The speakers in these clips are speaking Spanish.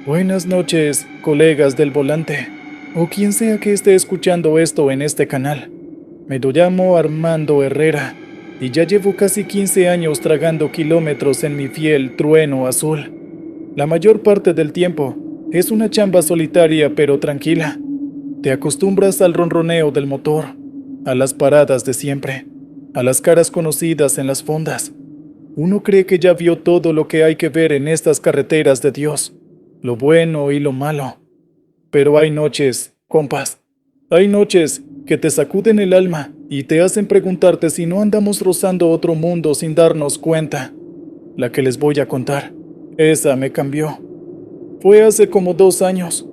Buenas noches, colegas del volante, o quien sea que esté escuchando esto en este canal. Me llamo Armando Herrera, y ya llevo casi 15 años tragando kilómetros en mi fiel trueno azul. La mayor parte del tiempo es una chamba solitaria pero tranquila. Te acostumbras al ronroneo del motor, a las paradas de siempre, a las caras conocidas en las fondas. Uno cree que ya vio todo lo que hay que ver en estas carreteras de Dios, lo bueno y lo malo. Pero hay noches, compas, hay noches que te sacuden el alma y te hacen preguntarte si no andamos rozando otro mundo sin darnos cuenta. La que les voy a contar, esa me cambió. Fue hace como 2 años.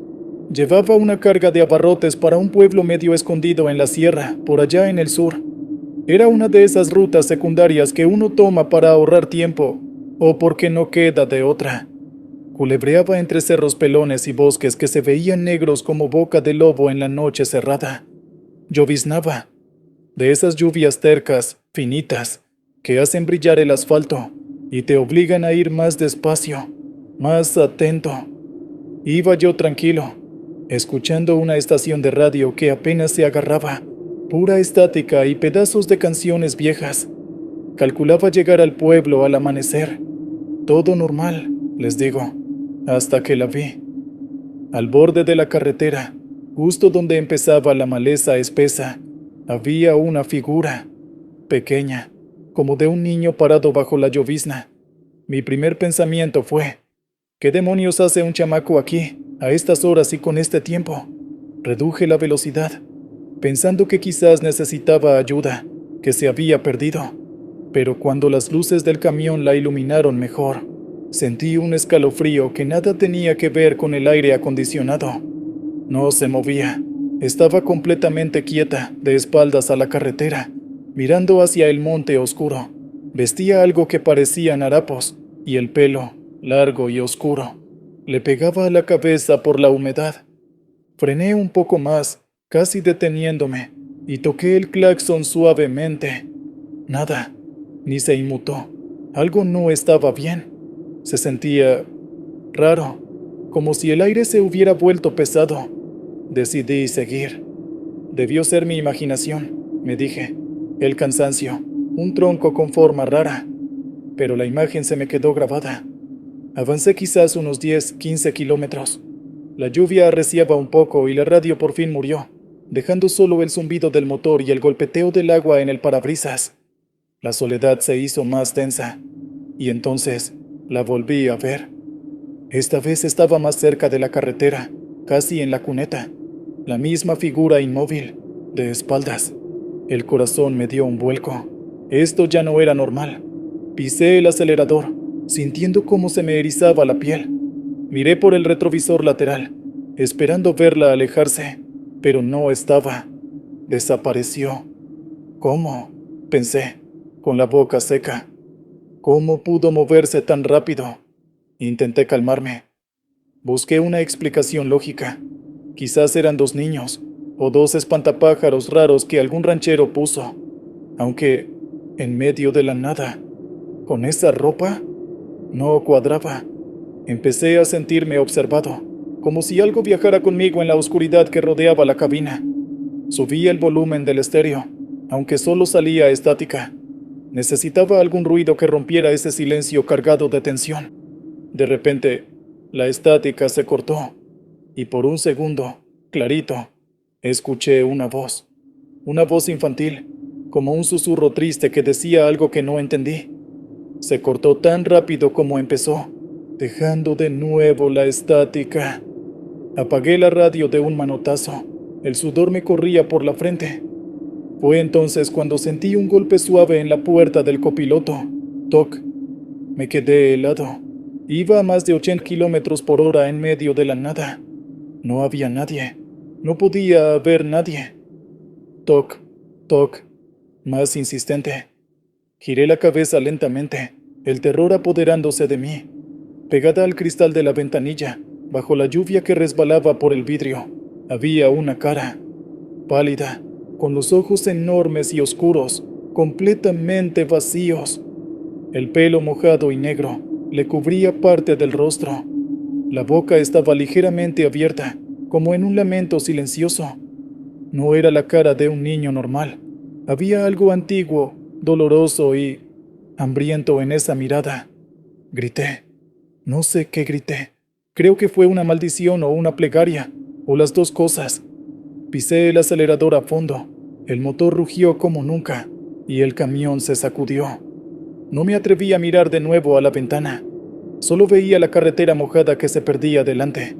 Llevaba una carga de abarrotes para un pueblo medio escondido en la sierra, por allá en el sur. Era una de esas rutas secundarias que uno toma para ahorrar tiempo, o porque no queda de otra. Culebreaba entre cerros pelones y bosques que se veían negros como boca de lobo en la noche cerrada. Lloviznaba, de esas lluvias tercas, finitas, que hacen brillar el asfalto y te obligan a ir más despacio, más atento. Iba yo tranquilo, escuchando una estación de radio que apenas se agarraba, pura estática y pedazos de canciones viejas. Calculaba llegar al pueblo al amanecer. Todo normal, les digo, hasta que la vi. Al borde de la carretera, justo donde empezaba la maleza espesa, había una figura, pequeña, como de un niño parado bajo la llovizna. Mi primer pensamiento fue: ¿qué demonios hace un chamaco aquí, a estas horas y con este tiempo? Reduje la velocidad, pensando que quizás necesitaba ayuda, que se había perdido. Pero cuando las luces del camión la iluminaron mejor, sentí un escalofrío que nada tenía que ver con el aire acondicionado. No se movía, estaba completamente quieta, de espaldas a la carretera, mirando hacia el monte oscuro. Vestía algo que parecían harapos, y el pelo, largo y oscuro, le pegaba a la cabeza por la humedad. Frené un poco más, casi deteniéndome, y toqué el claxon suavemente. Nada, ni se inmutó. Algo no estaba bien. Se sentía raro, como si el aire se hubiera vuelto pesado. Decidí seguir. Debió ser mi imaginación, me dije. El cansancio, un tronco con forma rara. Pero la imagen se me quedó grabada. Avancé quizás unos 10, 15 kilómetros. La lluvia arreciaba un poco y la radio por fin murió, dejando solo el zumbido del motor y el golpeteo del agua en el parabrisas. La soledad se hizo más densa, y entonces la volví a ver. Esta vez estaba más cerca de la carretera, casi en la cuneta, la misma figura inmóvil, de espaldas. El corazón me dio un vuelco. Esto ya no era normal. Pisé el acelerador, sintiendo cómo se me erizaba la piel. Miré por el retrovisor lateral, esperando verla alejarse, pero no estaba. Desapareció. ¿Cómo?, pensé, con la boca seca. ¿Cómo pudo moverse tan rápido? Intenté calmarme. Busqué una explicación lógica. Quizás eran 2 niños, o 2 espantapájaros raros que algún ranchero puso. Aunque, en medio de la nada, con esa ropa, no cuadraba. Empecé a sentirme observado, como si algo viajara conmigo en la oscuridad que rodeaba la cabina. Subí el volumen del estéreo, aunque solo salía estática. Necesitaba algún ruido que rompiera ese silencio cargado de tensión. De repente, la estática se cortó, y por un segundo, clarito, escuché una voz infantil, como un susurro triste que decía algo que no entendí. Se cortó tan rápido como empezó, dejando de nuevo la estática. Apagué la radio de un manotazo. El sudor me corría por la frente. Fue entonces cuando sentí un golpe suave en la puerta del copiloto. Toc. Me quedé helado. Iba a más de 80 kilómetros por hora en medio de la nada. No había nadie. No podía haber nadie. Toc, toc. Más insistente. Giré la cabeza lentamente, el terror apoderándose de mí. Pegada al cristal de la ventanilla, bajo la lluvia que resbalaba por el vidrio, había una cara, pálida, con los ojos enormes y oscuros, completamente vacíos. El pelo mojado y negro le cubría parte del rostro. La boca estaba ligeramente abierta, como en un lamento silencioso. No era la cara de un niño normal. Había algo antiguo, doloroso y hambriento en esa mirada. Grité. No sé qué grité. Creo que fue una maldición o una plegaria, o las dos cosas. Pisé el acelerador a fondo. El motor rugió como nunca, y el camión se sacudió. No me atreví a mirar de nuevo a la ventana. Solo veía la carretera mojada que se perdía delante,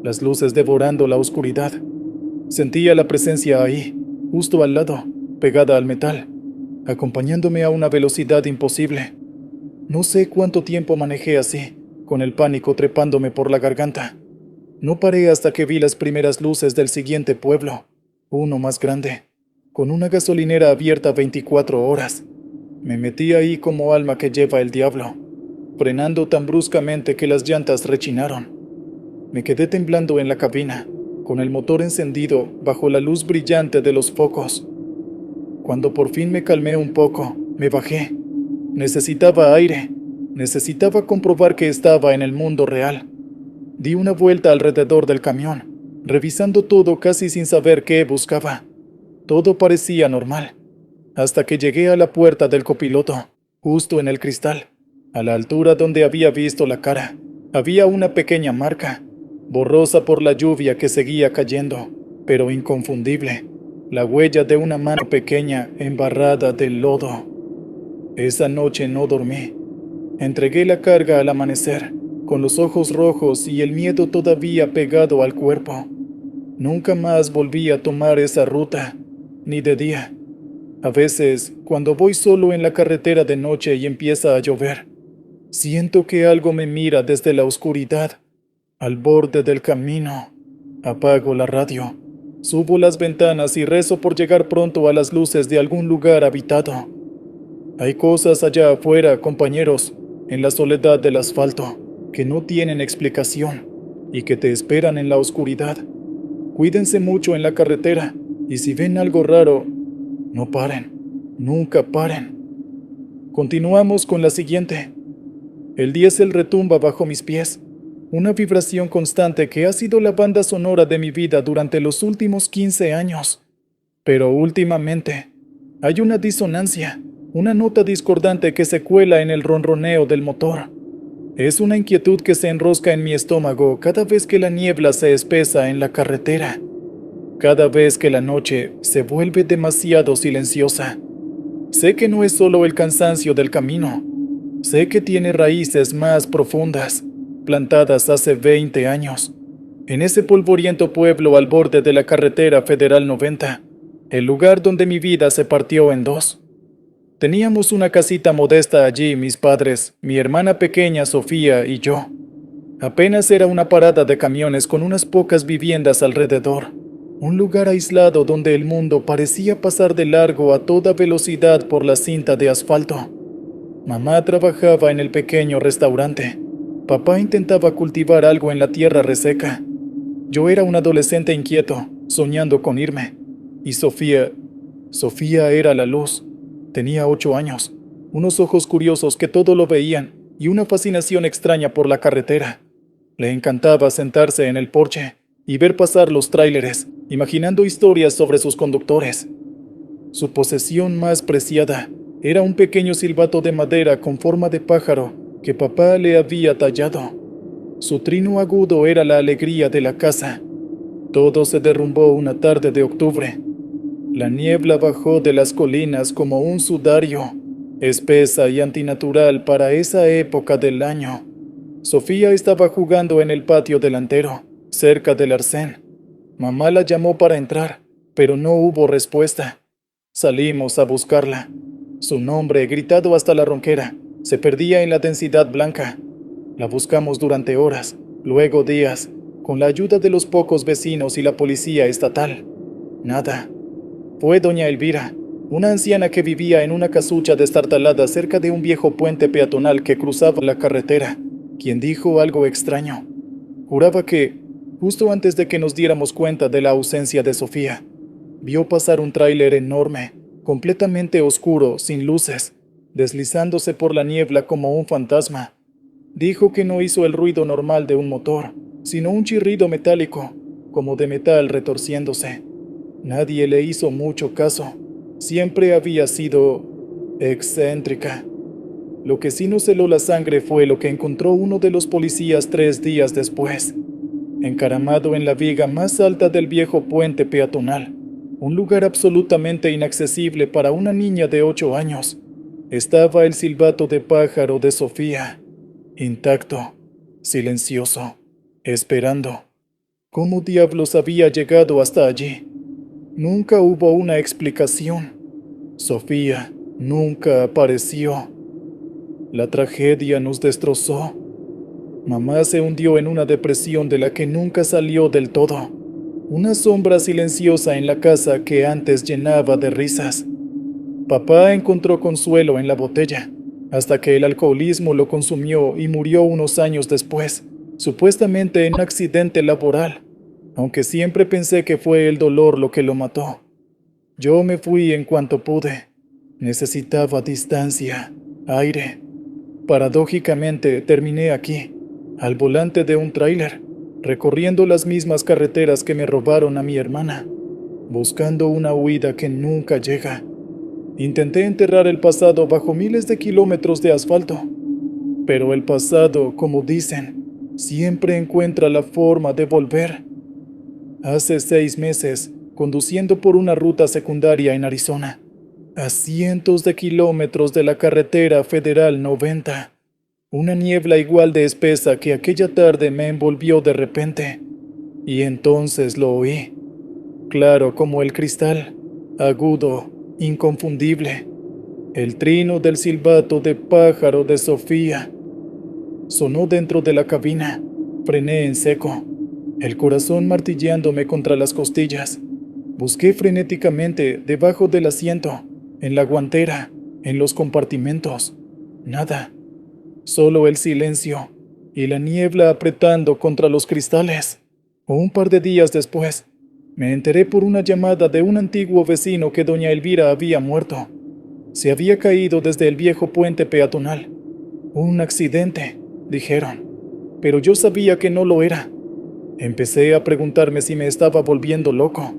las luces devorando la oscuridad. Sentía la presencia ahí, justo al lado, pegada al metal, acompañándome a una velocidad imposible. No sé cuánto tiempo manejé así, con el pánico trepándome por la garganta. No paré hasta que vi las primeras luces del siguiente pueblo, uno más grande, con una gasolinera abierta 24 horas. Me metí ahí como alma que lleva el diablo, frenando tan bruscamente que las llantas rechinaron. Me quedé temblando en la cabina, con el motor encendido bajo la luz brillante de los focos. Cuando por fin me calmé un poco, me bajé. Necesitaba aire. Necesitaba comprobar que estaba en el mundo real. Di una vuelta alrededor del camión, revisando todo casi sin saber qué buscaba. Todo parecía normal, hasta que llegué a la puerta del copiloto, justo en el cristal. A la altura donde había visto la cara, había una pequeña marca, borrosa por la lluvia que seguía cayendo, pero inconfundible. La huella de una mano pequeña embarrada de lodo. Esa noche no dormí. Entregué la carga al amanecer, con los ojos rojos y el miedo todavía pegado al cuerpo. Nunca más volví a tomar esa ruta, ni de día. A veces, cuando voy solo en la carretera de noche y empieza a llover, siento que algo me mira desde la oscuridad, al borde del camino. Apago la radio, subo las ventanas y rezo por llegar pronto a las luces de algún lugar habitado. Hay cosas allá afuera, compañeros, en la soledad del asfalto, que no tienen explicación y que te esperan en la oscuridad. Cuídense mucho en la carretera y si ven algo raro, no paren, nunca paren. Continuamos con la siguiente. El diésel retumba bajo mis pies, una vibración constante que ha sido la banda sonora de mi vida durante los últimos 15 años. Pero últimamente, hay una disonancia, una nota discordante que se cuela en el ronroneo del motor. Es una inquietud que se enrosca en mi estómago cada vez que la niebla se espesa en la carretera, cada vez que la noche se vuelve demasiado silenciosa. Sé que no es solo el cansancio del camino, sé que tiene raíces más profundas, plantadas hace 20 años, en ese polvoriento pueblo al borde de la carretera Federal 90, el lugar donde mi vida se partió en dos. Teníamos una casita modesta allí, mis padres, mi hermana pequeña Sofía y yo. Apenas era una parada de camiones con unas pocas viviendas alrededor. Un lugar aislado donde el mundo parecía pasar de largo a toda velocidad por la cinta de asfalto. Mamá trabajaba en el pequeño restaurante. Papá intentaba cultivar algo en la tierra reseca. Yo era un adolescente inquieto, soñando con irme. Y Sofía era la luz. Tenía 8 años, unos ojos curiosos que todo lo veían y una fascinación extraña por la carretera. Le encantaba sentarse en el porche y ver pasar los tráileres, imaginando historias sobre sus conductores. Su posesión más preciada era un pequeño silbato de madera con forma de pájaro que papá le había tallado. Su trino agudo era la alegría de la casa. Todo se derrumbó una tarde de octubre. La niebla bajó de las colinas como un sudario, espesa y antinatural para esa época del año. Sofía estaba jugando en el patio delantero, cerca del arcén. Mamá la llamó para entrar, pero no hubo respuesta. Salimos a buscarla. Su nombre, gritado hasta la ronquera, se perdía en la densidad blanca. La buscamos durante horas, luego días, con la ayuda de los pocos vecinos y la policía estatal. Nada. Fue doña Elvira, una anciana que vivía en una casucha destartalada cerca de un viejo puente peatonal que cruzaba la carretera, quien dijo algo extraño. Juraba que, justo antes de que nos diéramos cuenta de la ausencia de Sofía, vio pasar un tráiler enorme, completamente oscuro, sin luces, deslizándose por la niebla como un fantasma. Dijo que no hizo el ruido normal de un motor, sino un chirrido metálico, como de metal retorciéndose. Nadie le hizo mucho caso. Siempre había sido excéntrica. Lo que sí nos heló la sangre fue lo que encontró uno de los policías 3 días después, encaramado en la viga más alta del viejo puente peatonal, un lugar absolutamente inaccesible para una niña de 8 años. Estaba el silbato de pájaro de Sofía, intacto, silencioso, esperando. ¿Cómo diablos había llegado hasta allí? Nunca hubo una explicación. Sofía nunca apareció. La tragedia nos destrozó. Mamá se hundió en una depresión de la que nunca salió del todo. Una sombra silenciosa en la casa que antes llenaba de risas. Papá encontró consuelo en la botella, hasta que el alcoholismo lo consumió y murió unos años después, supuestamente en un accidente laboral, aunque siempre pensé que fue el dolor lo que lo mató. Yo me fui en cuanto pude. Necesitaba distancia, aire. Paradójicamente terminé aquí, al volante de un tráiler, recorriendo las mismas carreteras que me robaron a mi hermana, buscando una huida que nunca llega. Intenté enterrar el pasado bajo miles de kilómetros de asfalto, pero el pasado, como dicen, siempre encuentra la forma de volver. Hace 6 meses, conduciendo por una ruta secundaria en Arizona, a cientos de kilómetros de la carretera federal 90, una niebla igual de espesa que aquella tarde me envolvió de repente, y entonces lo oí, claro como el cristal, agudo, inconfundible, el trino del silbato de pájaro de Sofía. Sonó dentro de la cabina, frené en seco, el corazón martilleándome contra las costillas. Busqué frenéticamente debajo del asiento, en la guantera, en los compartimentos. Nada. Solo el silencio y la niebla apretando contra los cristales. Un par de días después, me enteré por una llamada de un antiguo vecino que doña Elvira había muerto. Se había caído desde el viejo puente peatonal. Un accidente, dijeron, pero yo sabía que no lo era. Empecé a preguntarme si me estaba volviendo loco.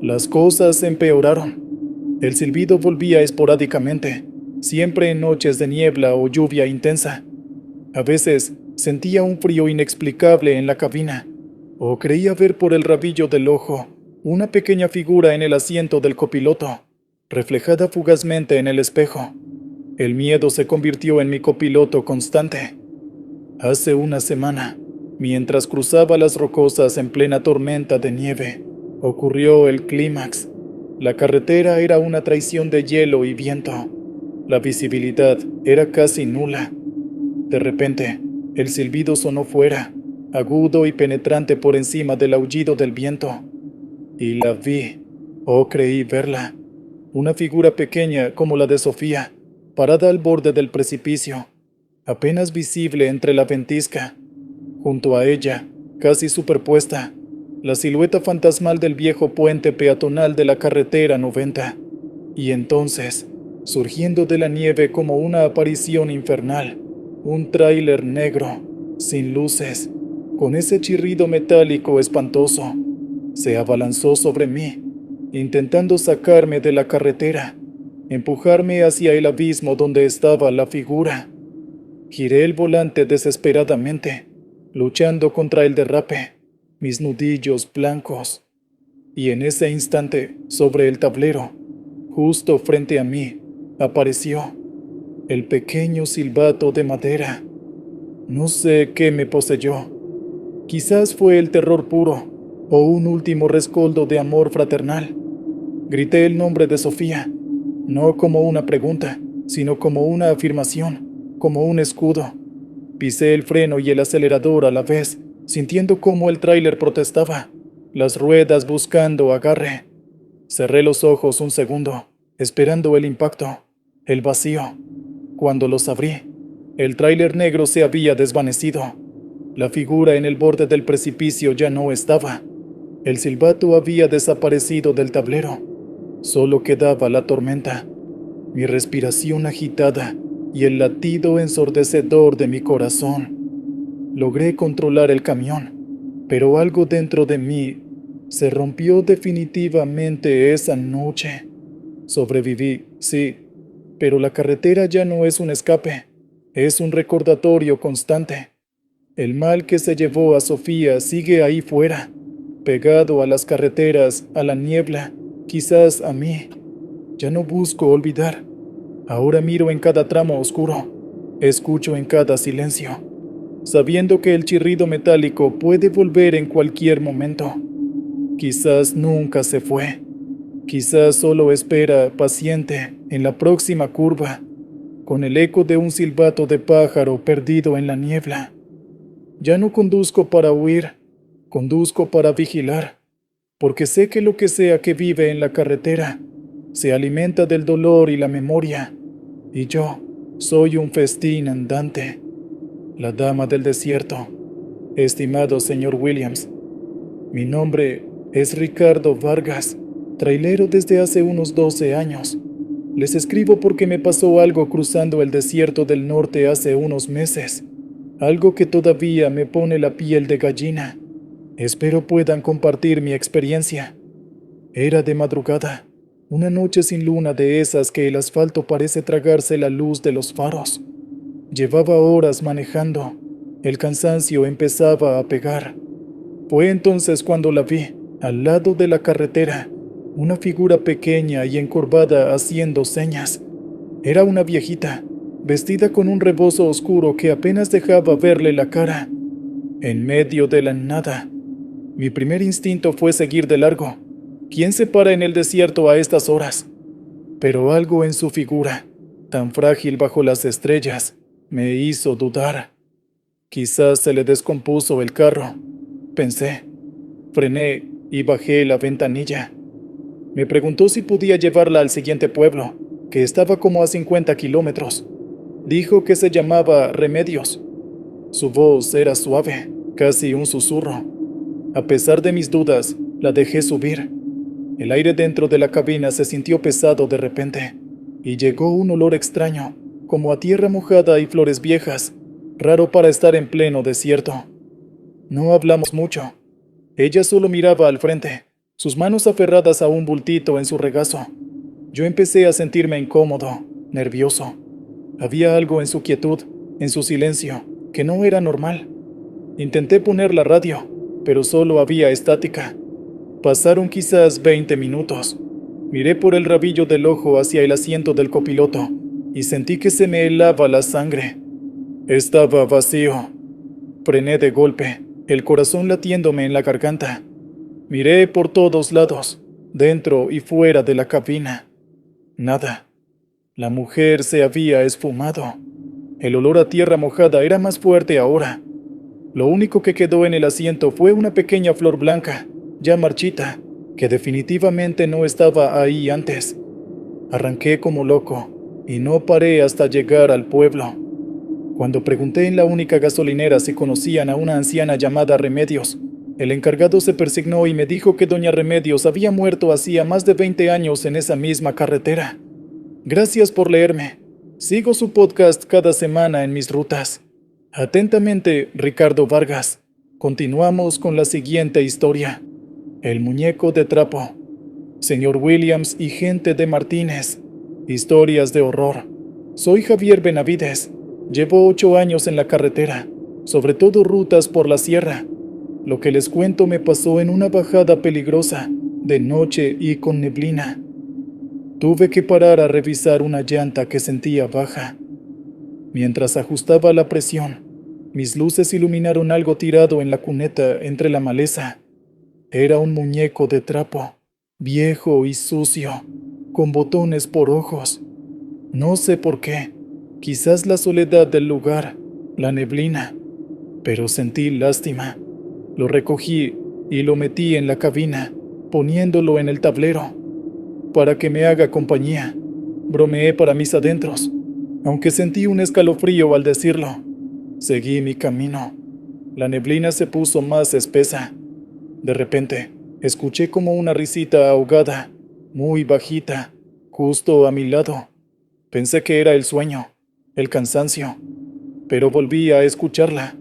Las cosas empeoraron. El silbido volvía esporádicamente, siempre en noches de niebla o lluvia intensa. A veces sentía un frío inexplicable en la cabina, o creía ver por el rabillo del ojo una pequeña figura en el asiento del copiloto, reflejada fugazmente en el espejo. El miedo se convirtió en mi copiloto constante. Hace una semana, mientras cruzaba las rocosas en plena tormenta de nieve, ocurrió el clímax. La carretera era una traición de hielo y viento. La visibilidad era casi nula. De repente, el silbido sonó fuera, agudo y penetrante por encima del aullido del viento. Y la vi, o creí verla, una figura pequeña como la de Sofía, parada al borde del precipicio, apenas visible entre la ventisca. Junto a ella, casi superpuesta, la silueta fantasmal del viejo puente peatonal de la carretera 90. Y entonces, surgiendo de la nieve como una aparición infernal, un tráiler negro, sin luces, con ese chirrido metálico espantoso, se abalanzó sobre mí, intentando sacarme de la carretera, empujarme hacia el abismo donde estaba la figura. Giré el volante desesperadamente, luchando contra el derrape, mis nudillos blancos. Y en ese instante, sobre el tablero, justo frente a mí, apareció el pequeño silbato de madera. No sé qué me poseyó. Quizás fue el terror puro, o un último rescoldo de amor fraternal. Grité el nombre de Sofía, no como una pregunta, sino como una afirmación, como un escudo. Pisé el freno y el acelerador a la vez, sintiendo cómo el tráiler protestaba, las ruedas buscando agarre. Cerré los ojos un segundo, esperando el impacto, el vacío. Cuando los abrí, el tráiler negro se había desvanecido. La figura en el borde del precipicio ya no estaba. El silbato había desaparecido del tablero. Solo quedaba la tormenta, mi respiración agitada y el latido ensordecedor de mi corazón. Logré controlar el camión, pero algo dentro de mí se rompió definitivamente esa noche. Sobreviví, sí, pero la carretera ya no es un escape, es un recordatorio constante. El mal que se llevó a Sofía sigue ahí fuera, pegado a las carreteras, a la niebla, quizás a mí. Ya no busco olvidar. Ahora miro en cada tramo oscuro, escucho en cada silencio, sabiendo que el chirrido metálico puede volver en cualquier momento. Quizás nunca se fue. Quizás solo espera, paciente, en la próxima curva, con el eco de un silbato de pájaro perdido en la niebla. Ya no conduzco para huir, conduzco para vigilar, porque sé que lo que sea que vive en la carretera se alimenta del dolor y la memoria, y yo soy un festín andante. La dama del desierto. Estimado señor Williams, mi nombre es Ricardo Vargas, trailero desde hace unos 12 años. Les escribo porque me pasó algo cruzando el desierto del norte hace unos meses, algo que todavía me pone la piel de gallina. Espero puedan compartir mi experiencia. Era de madrugada, una noche sin luna de esas que el asfalto parece tragarse la luz de los faros. Llevaba horas manejando, el cansancio empezaba a pegar. Fue entonces cuando la vi, al lado de la carretera, una figura pequeña y encorvada haciendo señas. Era una viejita, vestida con un rebozo oscuro que apenas dejaba verle la cara. En medio de la nada, mi primer instinto fue seguir de largo. ¿Quién se para en el desierto a estas horas? Pero algo en su figura, tan frágil bajo las estrellas, me hizo dudar. Quizás se le descompuso el carro, pensé. Frené y bajé la ventanilla. Me preguntó si podía llevarla al siguiente pueblo, que estaba como a 50 kilómetros. Dijo que se llamaba Remedios. Su voz era suave, casi un susurro. A pesar de mis dudas, la dejé subir. El aire dentro de la cabina se sintió pesado de repente, y llegó un olor extraño, como a tierra mojada y flores viejas, raro para estar en pleno desierto. No hablamos mucho. Ella solo miraba al frente, sus manos aferradas a un bultito en su regazo. Yo empecé a sentirme incómodo, nervioso. Había algo en su quietud, en su silencio, que no era normal. Intenté poner la radio, pero solo había estática. Pasaron quizás 20 minutos. Miré por el rabillo del ojo hacia el asiento del copiloto y sentí que se me helaba la sangre. Estaba vacío. Frené de golpe, el corazón latiéndome en la garganta. Miré por todos lados, dentro y fuera de la cabina. Nada. La mujer se había esfumado. El olor a tierra mojada era más fuerte ahora. Lo único que quedó en el asiento fue una pequeña flor blanca, ya marchita, que definitivamente no estaba ahí antes. Arranqué como loco y no paré hasta llegar al pueblo. Cuando pregunté en la única gasolinera si conocían a una anciana llamada Remedios, el encargado se persignó y me dijo que doña Remedios había muerto hacía más de 20 años en esa misma carretera. Gracias por leerme. Sigo su podcast cada semana en mis rutas. Atentamente, Ricardo Vargas. Continuamos con la siguiente historia. El muñeco de trapo. Señor Williams y gente de Martínez. Historias de horror. Soy Javier Benavides. Llevo 8 años en la carretera, sobre todo rutas por la sierra. Lo que les cuento me pasó en una bajada peligrosa, de noche y con neblina. Tuve que parar a revisar una llanta que sentía baja. Mientras ajustaba la presión, mis luces iluminaron algo tirado en la cuneta entre la maleza. Era un muñeco de trapo, viejo y sucio, con botones por ojos. No sé por qué, quizás la soledad del lugar, la neblina, pero sentí lástima. Lo recogí y lo metí en la cabina, poniéndolo en el tablero, para que me haga compañía. Bromeé para mis adentros, aunque sentí un escalofrío al decirlo. Seguí mi camino. La neblina se puso más espesa. De repente, escuché como una risita ahogada, muy bajita, justo a mi lado. Pensé que era el sueño, el cansancio, pero volví a escucharla.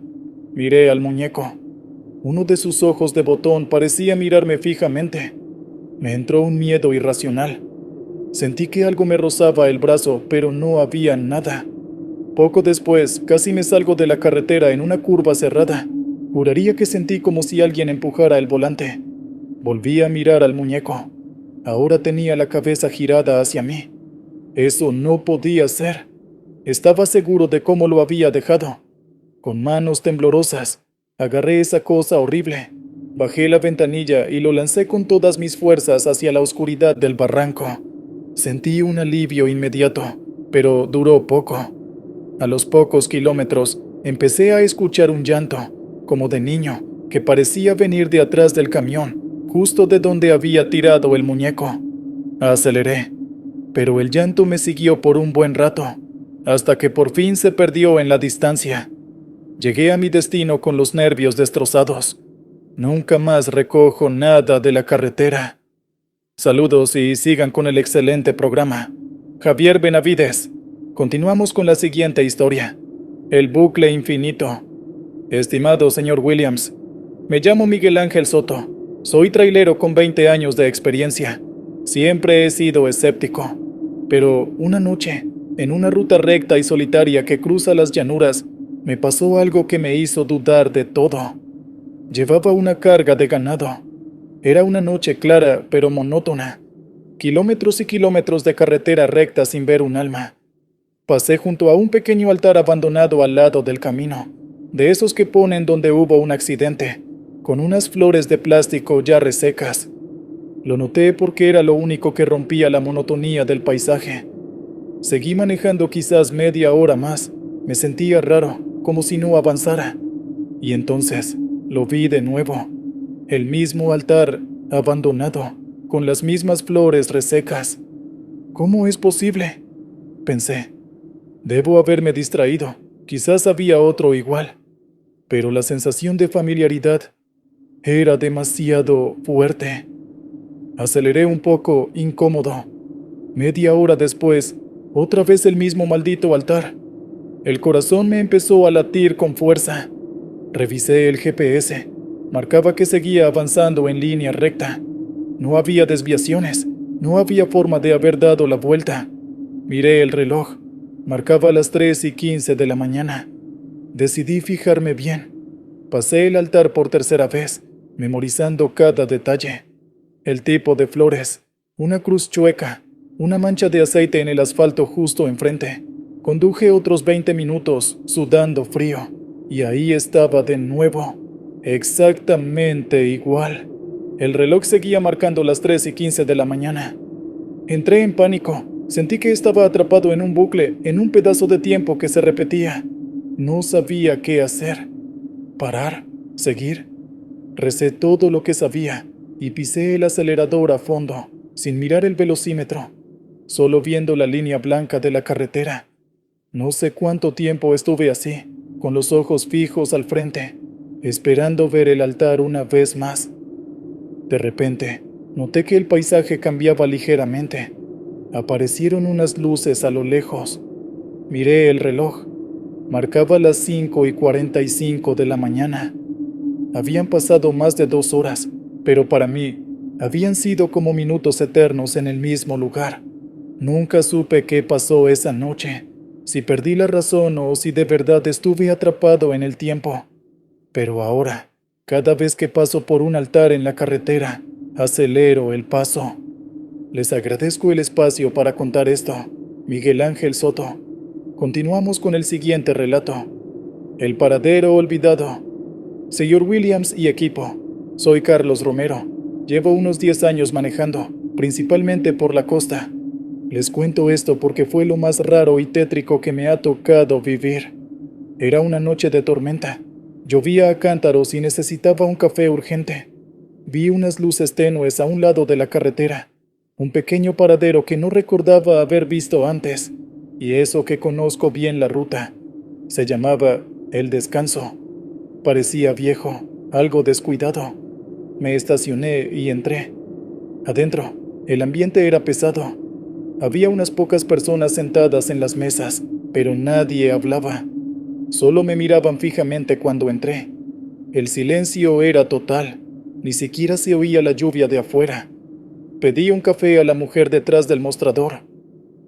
Miré al muñeco. Uno de sus ojos de botón parecía mirarme fijamente. Me entró un miedo irracional. Sentí que algo me rozaba el brazo, pero no había nada. Poco después, casi me salgo de la carretera en una curva cerrada. Juraría que sentí como si alguien empujara el volante. Volví a mirar al muñeco. Ahora tenía la cabeza girada hacia mí. Eso no podía ser. Estaba seguro de cómo lo había dejado. Con manos temblorosas, agarré esa cosa horrible. Bajé la ventanilla y lo lancé con todas mis fuerzas hacia la oscuridad del barranco. Sentí un alivio inmediato, pero duró poco. A los pocos kilómetros, empecé a escuchar un llanto, como de niño, que parecía venir de atrás del camión, justo de donde había tirado el muñeco. Aceleré, pero el llanto me siguió por un buen rato, hasta que por fin se perdió en la distancia. Llegué a mi destino con los nervios destrozados. Nunca más recojo nada de la carretera. Saludos y sigan con el excelente programa. Javier Benavides. Continuamos con la siguiente historia. El bucle infinito. Estimado señor Williams, me llamo Miguel Ángel Soto. Soy trailero con 20 años de experiencia. Siempre he sido escéptico. Pero una noche, en una ruta recta y solitaria que cruza las llanuras, me pasó algo que me hizo dudar de todo. Llevaba una carga de ganado. Era una noche clara, pero monótona. Kilómetros y kilómetros de carretera recta sin ver un alma. Pasé junto a un pequeño altar abandonado al lado del camino, de esos que ponen donde hubo un accidente, con unas flores de plástico ya resecas. Lo noté porque era lo único que rompía la monotonía del paisaje. Seguí manejando quizás media hora más. Me sentía raro, como si no avanzara. Y entonces lo vi de nuevo. El mismo altar, abandonado, con las mismas flores resecas. ¿Cómo es posible?, pensé. Debo haberme distraído. Quizás había otro igual. Pero la sensación de familiaridad era demasiado fuerte. Aceleré un poco, incómodo. Media hora después, otra vez el mismo maldito altar. El corazón me empezó a latir con fuerza. Revisé el GPS. Marcaba que seguía avanzando en línea recta. No había desviaciones. No había forma de haber dado la vuelta. Miré el reloj. Marcaba las 3:15 de la mañana. Decidí fijarme bien. Pasé el altar por tercera vez, memorizando cada detalle. El tipo de flores, una cruz chueca, una mancha de aceite en el asfalto justo enfrente. Conduje otros 20 minutos, sudando frío, y ahí estaba de nuevo, exactamente igual. El reloj seguía marcando las 3:15 de la mañana. Entré en pánico. Sentí que estaba atrapado en un bucle, en un pedazo de tiempo que se repetía. No sabía qué hacer. Parar, seguir. Recé todo lo que sabía y pisé el acelerador a fondo, sin mirar el velocímetro, solo viendo la línea blanca de la carretera. No sé cuánto tiempo estuve así, con los ojos fijos al frente, esperando ver el altar una vez más. De repente, noté que el paisaje cambiaba ligeramente. Aparecieron unas luces a lo lejos. Miré el reloj. Marcaba las 5:45 de la mañana. Habían pasado más de 2 horas, pero para mí habían sido como minutos eternos en el mismo lugar. Nunca supe qué pasó esa noche, si perdí la razón o si de verdad estuve atrapado en el tiempo. Pero ahora, cada vez que paso por un altar en la carretera, acelero el paso. Les agradezco el espacio para contar esto. Miguel Ángel Soto. Continuamos con el siguiente relato. El paradero olvidado. Señor Williams y equipo. Soy Carlos Romero. Llevo unos 10 años manejando, principalmente por la costa. Les cuento esto porque fue lo más raro y tétrico que me ha tocado vivir. Era una noche de tormenta. Llovía a cántaros y necesitaba un café urgente. Vi unas luces tenues a un lado de la carretera. Un pequeño paradero que no recordaba haber visto antes, y eso que conozco bien la ruta. Se llamaba El Descanso. Parecía viejo, algo descuidado. Me estacioné y entré. Adentro, el ambiente era pesado. Había unas pocas personas sentadas en las mesas, pero nadie hablaba. Solo me miraban fijamente cuando entré. El silencio era total, ni siquiera se oía la lluvia de afuera. Pedí un café a la mujer detrás del mostrador.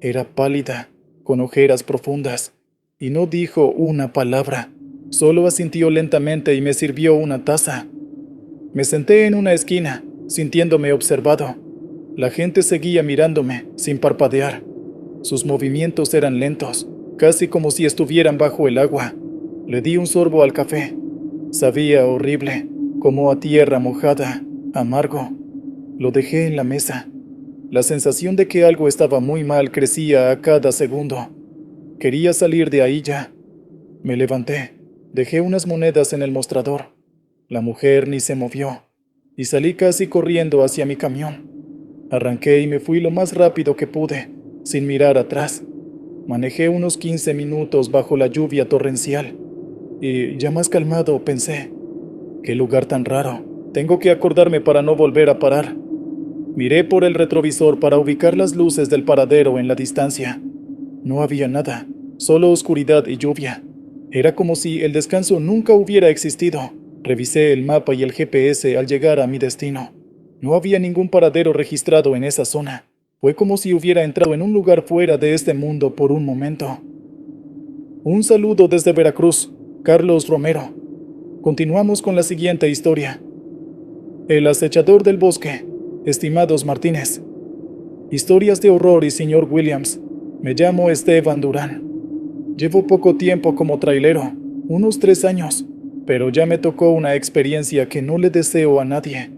Era pálida, con ojeras profundas, y no dijo una palabra. Solo asintió lentamente y me sirvió una taza. Me senté en una esquina, sintiéndome observado. La gente seguía mirándome, sin parpadear. Sus movimientos eran lentos, casi como si estuvieran bajo el agua. Le di un sorbo al café. Sabía horrible, como a tierra mojada, amargo. Lo dejé en la mesa. La sensación de que algo estaba muy mal crecía a cada segundo. Quería salir de ahí ya. Me levanté, dejé unas monedas en el mostrador. La mujer ni se movió, y salí casi corriendo hacia mi camión. Arranqué y me fui lo más rápido que pude, sin mirar atrás. Manejé unos 15 minutos bajo la lluvia torrencial, y ya más calmado pensé, qué lugar tan raro, tengo que acordarme para no volver a parar. Miré por el retrovisor para ubicar las luces del paradero en la distancia. No había nada, solo oscuridad y lluvia. Era como si el descanso nunca hubiera existido. Revisé el mapa y el GPS al llegar a mi destino. No había ningún paradero registrado en esa zona. Fue como si hubiera entrado en un lugar fuera de este mundo por un momento. Un saludo desde Veracruz, Carlos Romero. Continuamos con la siguiente historia. El acechador del bosque. Estimados Martínez. Historias de horror y señor Williams. Me llamo Esteban Durán. Llevo poco tiempo como trailero, unos 3 años, pero ya me tocó una experiencia que no le deseo a nadie.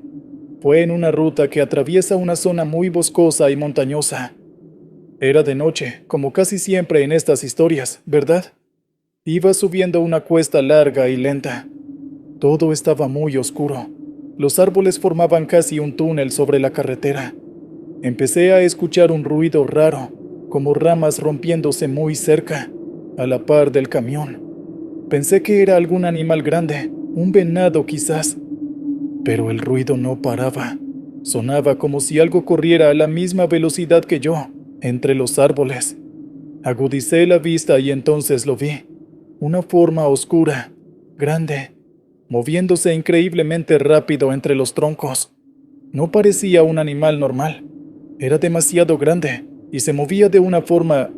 Fue en una ruta que atraviesa una zona muy boscosa y montañosa. Era de noche, como casi siempre en estas historias, ¿verdad? Iba subiendo una cuesta larga y lenta. Todo estaba muy oscuro. Los árboles formaban casi un túnel sobre la carretera. Empecé a escuchar un ruido raro, como ramas rompiéndose muy cerca, a la par del camión. Pensé que era algún animal grande, un venado quizás. Pero el ruido no paraba. Sonaba como si algo corriera a la misma velocidad que yo, entre los árboles. Agudicé la vista y entonces lo vi. Una forma oscura, grande, moviéndose increíblemente rápido entre los troncos. No parecía un animal normal. Era demasiado grande y se movía de una forma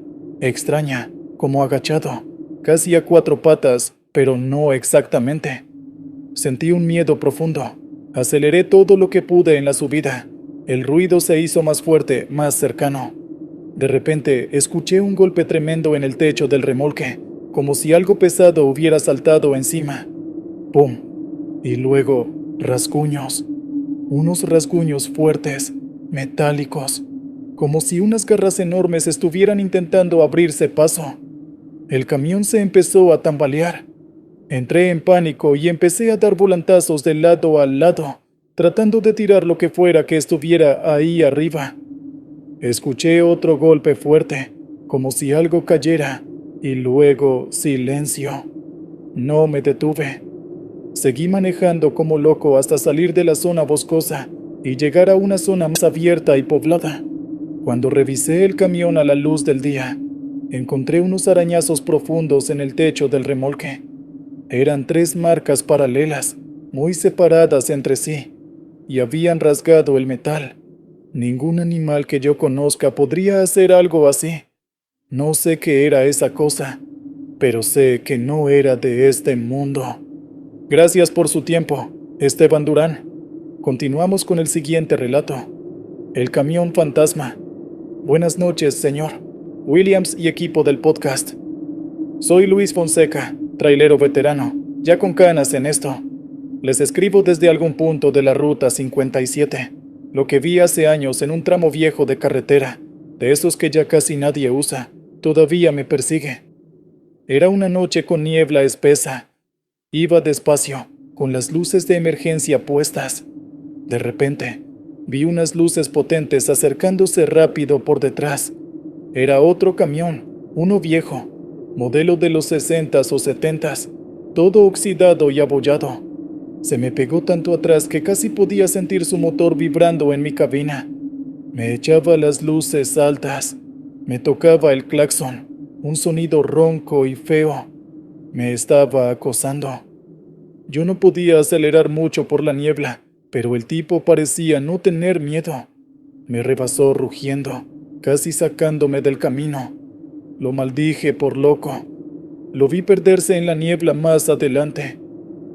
extraña, como agachado, casi a 4 patas, pero no exactamente. Sentí un miedo profundo. Aceleré todo lo que pude en la subida. El ruido se hizo más fuerte, más cercano. De repente, escuché un golpe tremendo en el techo del remolque, como si algo pesado hubiera saltado encima. ¡Pum! Y luego, rasguños. Unos rasguños fuertes, metálicos, como si unas garras enormes estuvieran intentando abrirse paso. El camión se empezó a tambalear. Entré en pánico y empecé a dar volantazos de lado a lado, tratando de tirar lo que fuera que estuviera ahí arriba. Escuché otro golpe fuerte, como si algo cayera, y luego silencio. No me detuve. Seguí manejando como loco hasta salir de la zona boscosa y llegar a una zona más abierta y poblada. Cuando revisé el camión a la luz del día, encontré unos arañazos profundos en el techo del remolque. Eran 3 marcas paralelas, muy separadas entre sí, y habían rasgado el metal. Ningún animal que yo conozca podría hacer algo así. No sé qué era esa cosa, pero sé que no era de este mundo. Gracias por su tiempo, Esteban Durán. Continuamos con el siguiente relato. El camión fantasma. Buenas noches, señor Williams y equipo del podcast. Soy Luis Fonseca, trailero veterano, ya con canas en esto. Les escribo desde algún punto de la Ruta 57, lo que vi hace años en un tramo viejo de carretera, de esos que ya casi nadie usa, todavía me persigue. Era una noche con niebla espesa. Iba despacio, con las luces de emergencia puestas. De repente, vi unas luces potentes acercándose rápido por detrás. Era otro camión, uno viejo, modelo de los 60s o 70s, todo oxidado y abollado. Se me pegó tanto atrás que casi podía sentir su motor vibrando en mi cabina. Me echaba las luces altas, me tocaba el claxon. Un sonido ronco y feo. Me estaba acosando. Yo no podía acelerar mucho por la niebla, pero el tipo parecía no tener miedo. Me rebasó rugiendo, casi sacándome del camino. Lo maldije por loco. Lo vi perderse en la niebla más adelante.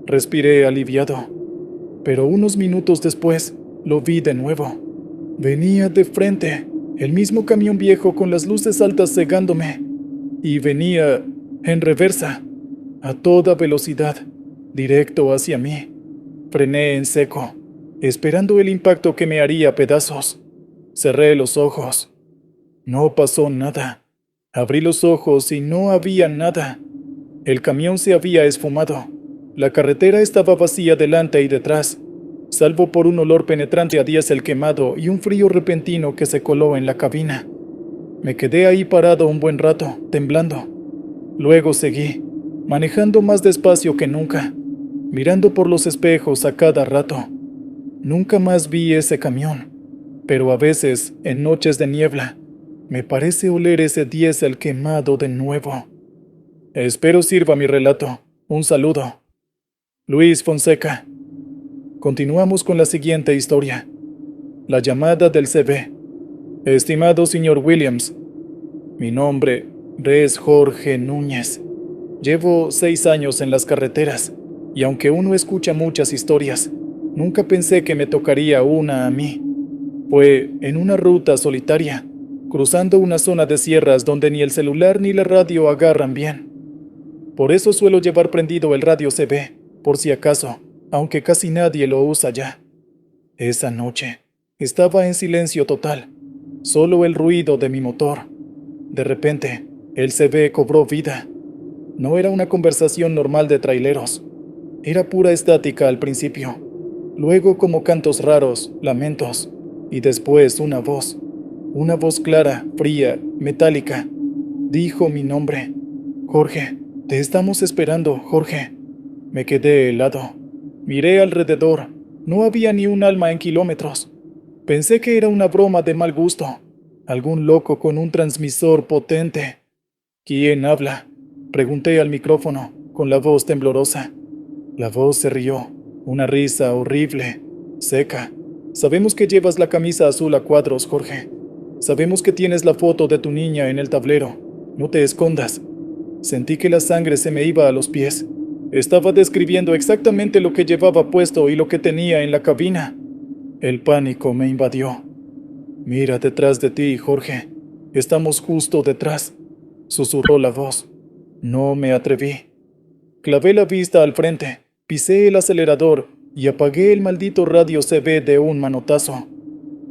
Respiré aliviado. Pero unos minutos después, lo vi de nuevo. Venía de frente, el mismo camión viejo con las luces altas cegándome. Y venía en reversa, a toda velocidad, directo hacia mí. Frené en seco, esperando el impacto que me haría pedazos. Cerré los ojos. No pasó nada. Abrí los ojos y no había nada. El camión se había esfumado. La carretera estaba vacía delante y detrás, salvo por un olor penetrante a diésel quemado y un frío repentino que se coló en la cabina. Me quedé ahí parado un buen rato, temblando. Luego seguí, manejando más despacio que nunca, mirando por los espejos a cada rato. Nunca más vi ese camión, pero a veces, en noches de niebla, me parece oler ese diésel quemado de nuevo. Espero sirva mi relato. Un saludo. Luis Fonseca. Continuamos con la siguiente historia. La llamada del CB. Estimado señor Williams, mi nombre es Jorge Núñez. Llevo 6 años en las carreteras, y aunque uno escucha muchas historias, nunca pensé que me tocaría una a mí. Fue en una ruta solitaria, cruzando una zona de sierras donde ni el celular ni la radio agarran bien. Por eso suelo llevar prendido el radio CB, por si acaso, aunque casi nadie lo usa ya. Esa noche, estaba en silencio total, solo el ruido de mi motor. De repente, el CB cobró vida. No era una conversación normal de traileros. Era pura estática al principio, luego como cantos raros, lamentos, y después una voz clara, fría, metálica. Dijo mi nombre. Jorge, te estamos esperando, Jorge. Me quedé helado. Miré alrededor. No había ni un alma en kilómetros. Pensé que era una broma de mal gusto. Algún loco con un transmisor potente. ¿Quién habla?, pregunté al micrófono, con la voz temblorosa. La voz se rió. Una risa horrible, seca. Sabemos que llevas la camisa azul a cuadros, Jorge. Sabemos que tienes la foto de tu niña en el tablero. No te escondas. Sentí que la sangre se me iba a los pies. Estaba describiendo exactamente lo que llevaba puesto y lo que tenía en la cabina. El pánico me invadió. Mira detrás de ti, Jorge. Estamos justo detrás, susurró la voz. No me atreví. Clavé la vista al frente, pisé el acelerador y apagué el maldito radio CB de un manotazo.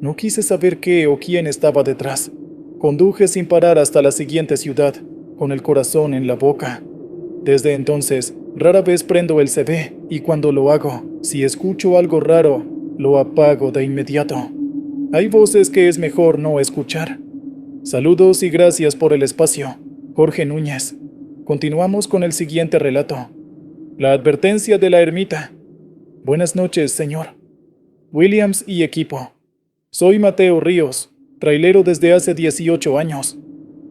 No quise saber qué o quién estaba detrás. Conduje sin parar hasta la siguiente ciudad, con el corazón en la boca. Desde entonces, rara vez prendo el CB y cuando lo hago, si escucho algo raro, lo apago de inmediato. Hay voces que es mejor no escuchar. Saludos y gracias por el espacio, Jorge Núñez. Continuamos con el siguiente relato. La advertencia de la ermita. Buenas noches, señor Williams y equipo. Soy Mateo Ríos, trailero desde hace 18 años.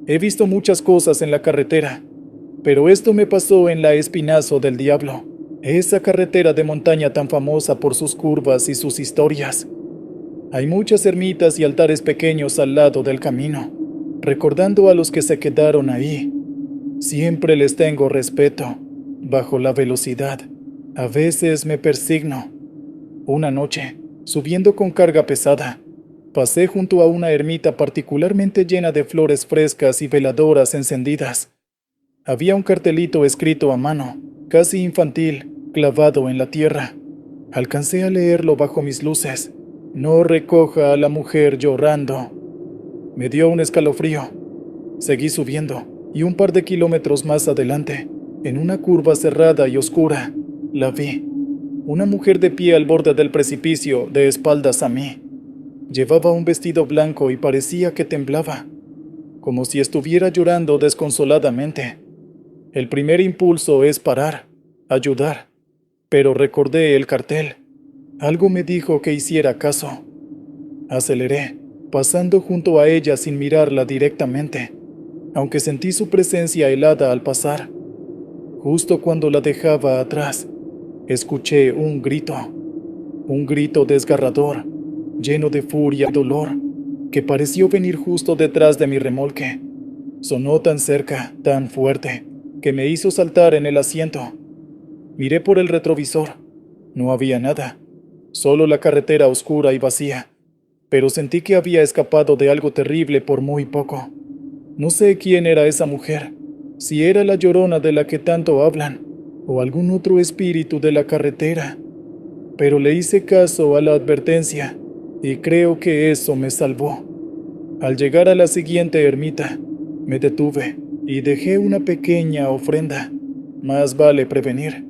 He visto muchas cosas en la carretera, pero esto me pasó en la Espinazo del Diablo, esa carretera de montaña tan famosa por sus curvas y sus historias. Hay muchas ermitas y altares pequeños al lado del camino, recordando a los que se quedaron ahí. Siempre les tengo respeto, bajo la velocidad. A veces me persigno. Una noche, subiendo con carga pesada, pasé junto a una ermita particularmente llena de flores frescas y veladoras encendidas. Había un cartelito escrito a mano, casi infantil, clavado en la tierra. Alcancé a leerlo bajo mis luces. No recoja a la mujer llorando. Me dio un escalofrío. Seguí subiendo, y un par de kilómetros más adelante, en una curva cerrada y oscura, la vi. Una mujer de pie al borde del precipicio, de espaldas a mí. Llevaba un vestido blanco y parecía que temblaba, como si estuviera llorando desconsoladamente. El primer impulso es parar, ayudar, pero recordé el cartel. Algo me dijo que hiciera caso. Aceleré, pasando junto a ella sin mirarla directamente. aunque sentí su presencia helada al pasar. Justo cuando la dejaba atrás, escuché un grito desgarrador, lleno de furia y dolor, que pareció venir justo detrás de mi remolque. Sonó tan cerca, tan fuerte, que me hizo saltar en el asiento. Miré por el retrovisor. No había nada, solo la carretera oscura y vacía, pero sentí que había escapado de algo terrible por muy poco. No sé quién era esa mujer, si era la Llorona de la que tanto hablan, o algún otro espíritu de la carretera, pero le hice caso a la advertencia, y creo que eso me salvó. Al llegar a la siguiente ermita, me detuve y dejé una pequeña ofrenda. Más vale prevenir.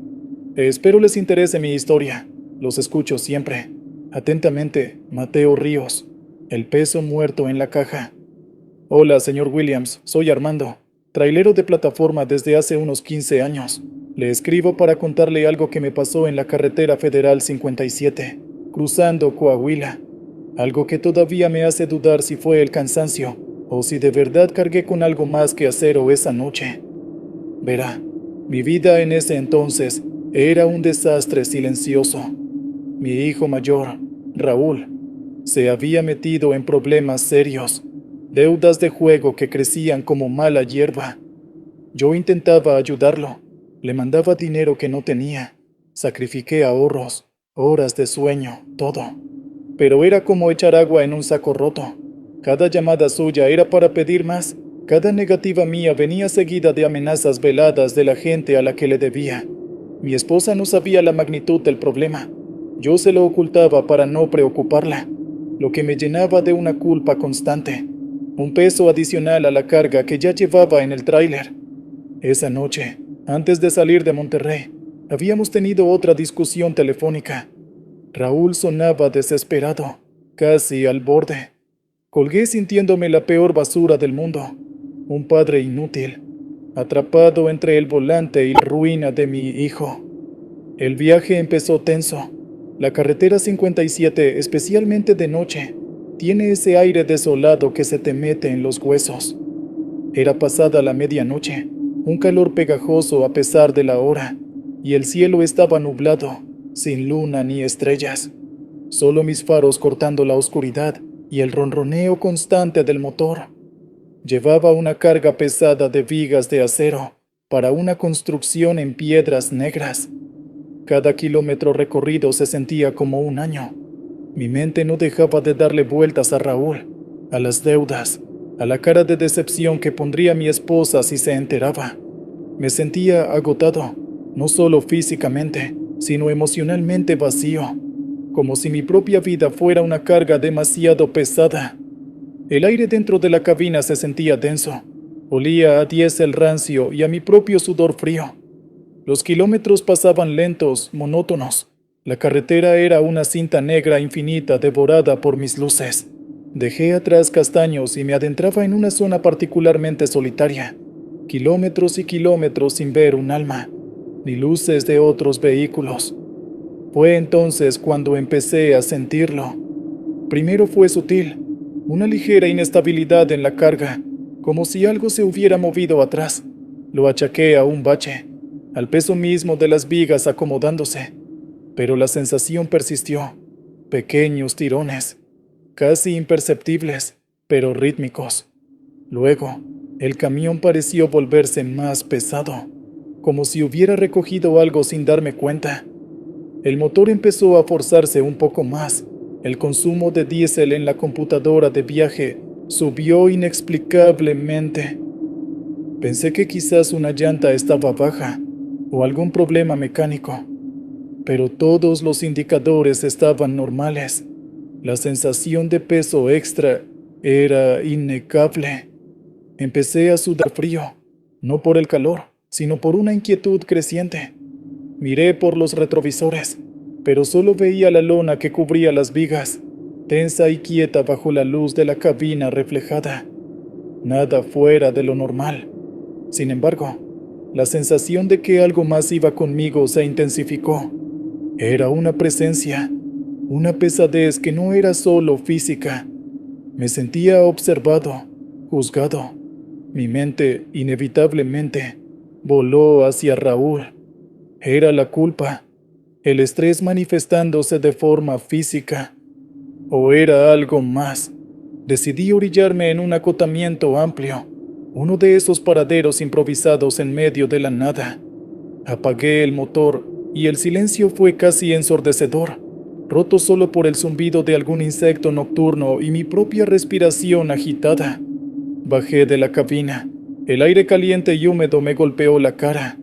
Espero les interese mi historia. Los escucho siempre. Atentamente, Mateo Ríos. El peso muerto en la caja. Hola, señor Williams. Soy Armando, trailero de plataforma desde hace unos 15 años. Le escribo para contarle algo que me pasó en la carretera federal 57, cruzando Coahuila. Algo que todavía me hace dudar si fue el cansancio o si de verdad cargué con algo más que acero esa noche. Verá, mi vida en ese entonces era un desastre silencioso. Mi hijo mayor, Raúl, se había metido en problemas serios, deudas de juego que crecían como mala hierba. Yo intentaba ayudarlo, le mandaba dinero que no tenía, sacrifiqué ahorros, horas de sueño, todo. Pero era como echar agua en un saco roto. Cada llamada suya era para pedir más. Cada negativa mía venía seguida de amenazas veladas de la gente a la que le debía. Mi esposa no sabía la magnitud del problema. Yo se lo ocultaba para no preocuparla, lo que me llenaba de una culpa constante, un peso adicional a la carga que ya llevaba en el tráiler. Esa noche, antes de salir de Monterrey, habíamos tenido otra discusión telefónica. Raúl sonaba desesperado, casi al borde. Colgué sintiéndome la peor basura del mundo, un padre inútil, atrapado entre el volante y la ruina de mi hijo. El viaje empezó tenso. La carretera 57, especialmente de noche, tiene ese aire desolado que se te mete en los huesos. Era pasada la medianoche, un calor pegajoso a pesar de la hora, y el cielo estaba nublado, sin luna ni estrellas. Solo mis faros cortando la oscuridad y el ronroneo constante del motor. Llevaba una carga pesada de vigas de acero para una construcción en piedras negras. Cada kilómetro recorrido se sentía como un año. Mi mente no dejaba de darle vueltas a Raúl, a las deudas, a la cara de decepción que pondría mi esposa si se enteraba. Me sentía agotado, no solo físicamente, sino emocionalmente vacío, como si mi propia vida fuera una carga demasiado pesada. El aire dentro de la cabina se sentía denso, olía a diésel rancio y a mi propio sudor frío. Los kilómetros pasaban lentos, monótonos. La carretera era una cinta negra infinita devorada por mis luces. Dejé atrás castaños y me adentraba en una zona particularmente solitaria. Kilómetros y kilómetros sin ver un alma, ni luces de otros vehículos. Fue entonces cuando empecé a sentirlo. Primero fue sutil, una ligera inestabilidad en la carga, como si algo se hubiera movido atrás. Lo achaqué a un bache, al peso mismo de las vigas acomodándose, pero la sensación persistió. Pequeños tirones, casi imperceptibles, pero rítmicos. Luego, el camión pareció volverse más pesado, como si hubiera recogido algo sin darme cuenta. El motor empezó a forzarse un poco más. El consumo de diésel en la computadora de viaje subió inexplicablemente. Pensé que quizás una llanta estaba baja o algún problema mecánico, pero todos los indicadores estaban normales. La sensación de peso extra era innegable. Empecé a sudar frío, no por el calor, sino por una inquietud creciente. Miré por los retrovisores, pero solo veía la lona que cubría las vigas, tensa y quieta bajo la luz de la cabina reflejada. Nada fuera de lo normal. Sin embargo, la sensación de que algo más iba conmigo se intensificó. Era una presencia, una pesadez que no era solo física. Me sentía observado, juzgado. Mi mente, inevitablemente, voló hacia Raúl. Era la culpa, el estrés manifestándose de forma física. ¿O era algo más? Decidí orillarme en un acotamiento amplio, uno de esos paraderos improvisados en medio de la nada. Apagué el motor y el silencio fue casi ensordecedor, roto solo por el zumbido de algún insecto nocturno y mi propia respiración agitada. Bajé de la cabina. El aire caliente y húmedo me golpeó la cara.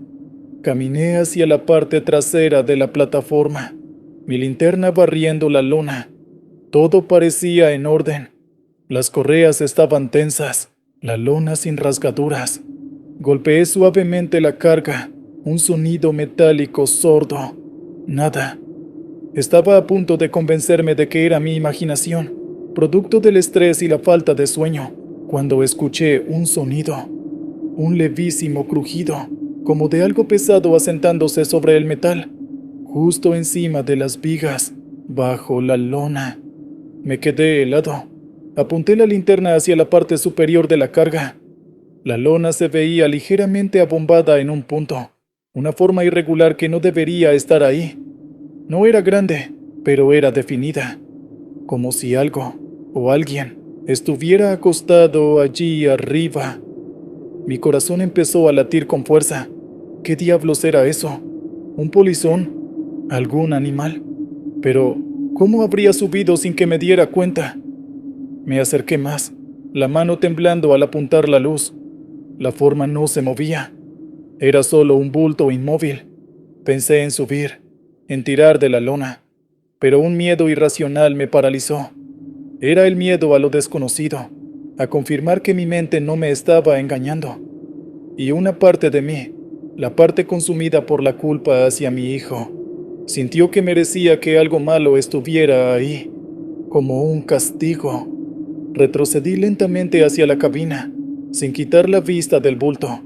Caminé hacia la parte trasera de la plataforma, mi linterna barriendo la lona. Todo parecía en orden. Las correas estaban tensas, la lona sin rasgaduras. Golpeé suavemente la carga, un sonido metálico sordo. Nada. Estaba a punto de convencerme de que era mi imaginación, producto del estrés y la falta de sueño, cuando escuché un sonido, un levísimo crujido, como de algo pesado asentándose sobre el metal, justo encima de las vigas, bajo la lona. Me quedé helado. Apunté la linterna hacia la parte superior de la carga. La lona se veía ligeramente abombada en un punto, una forma irregular que no debería estar ahí. No era grande, pero era definida, como si algo o alguien estuviera acostado allí arriba. Mi corazón empezó a latir con fuerza. ¿Qué diablos era eso? ¿Un polizón? ¿Algún animal? Pero, ¿cómo habría subido sin que me diera cuenta? Me acerqué más, la mano temblando al apuntar la luz. La forma no se movía. Era solo un bulto inmóvil. Pensé en subir, en tirar de la lona, pero un miedo irracional me paralizó. Era el miedo a lo desconocido, a confirmar que mi mente no me estaba engañando. Y una parte de mí, la parte consumida por la culpa hacia mi hijo, sintió que merecía que algo malo estuviera ahí, como un castigo. Retrocedí lentamente hacia la cabina, sin quitar la vista del bulto.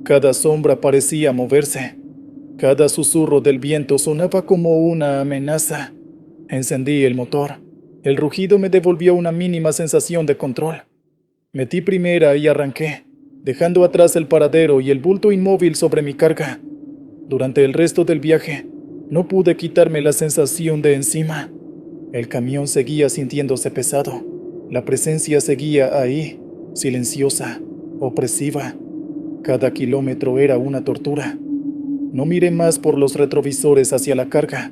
Cada sombra parecía moverse. Cada susurro del viento sonaba como una amenaza. Encendí el motor. El rugido me devolvió una mínima sensación de control. Metí primera y arranqué, dejando atrás el paradero y el bulto inmóvil sobre mi carga. Durante el resto del viaje, no pude quitarme la sensación de encima. El camión seguía sintiéndose pesado. La presencia seguía ahí, silenciosa, opresiva. Cada kilómetro era una tortura. No miré más por los retrovisores hacia la carga.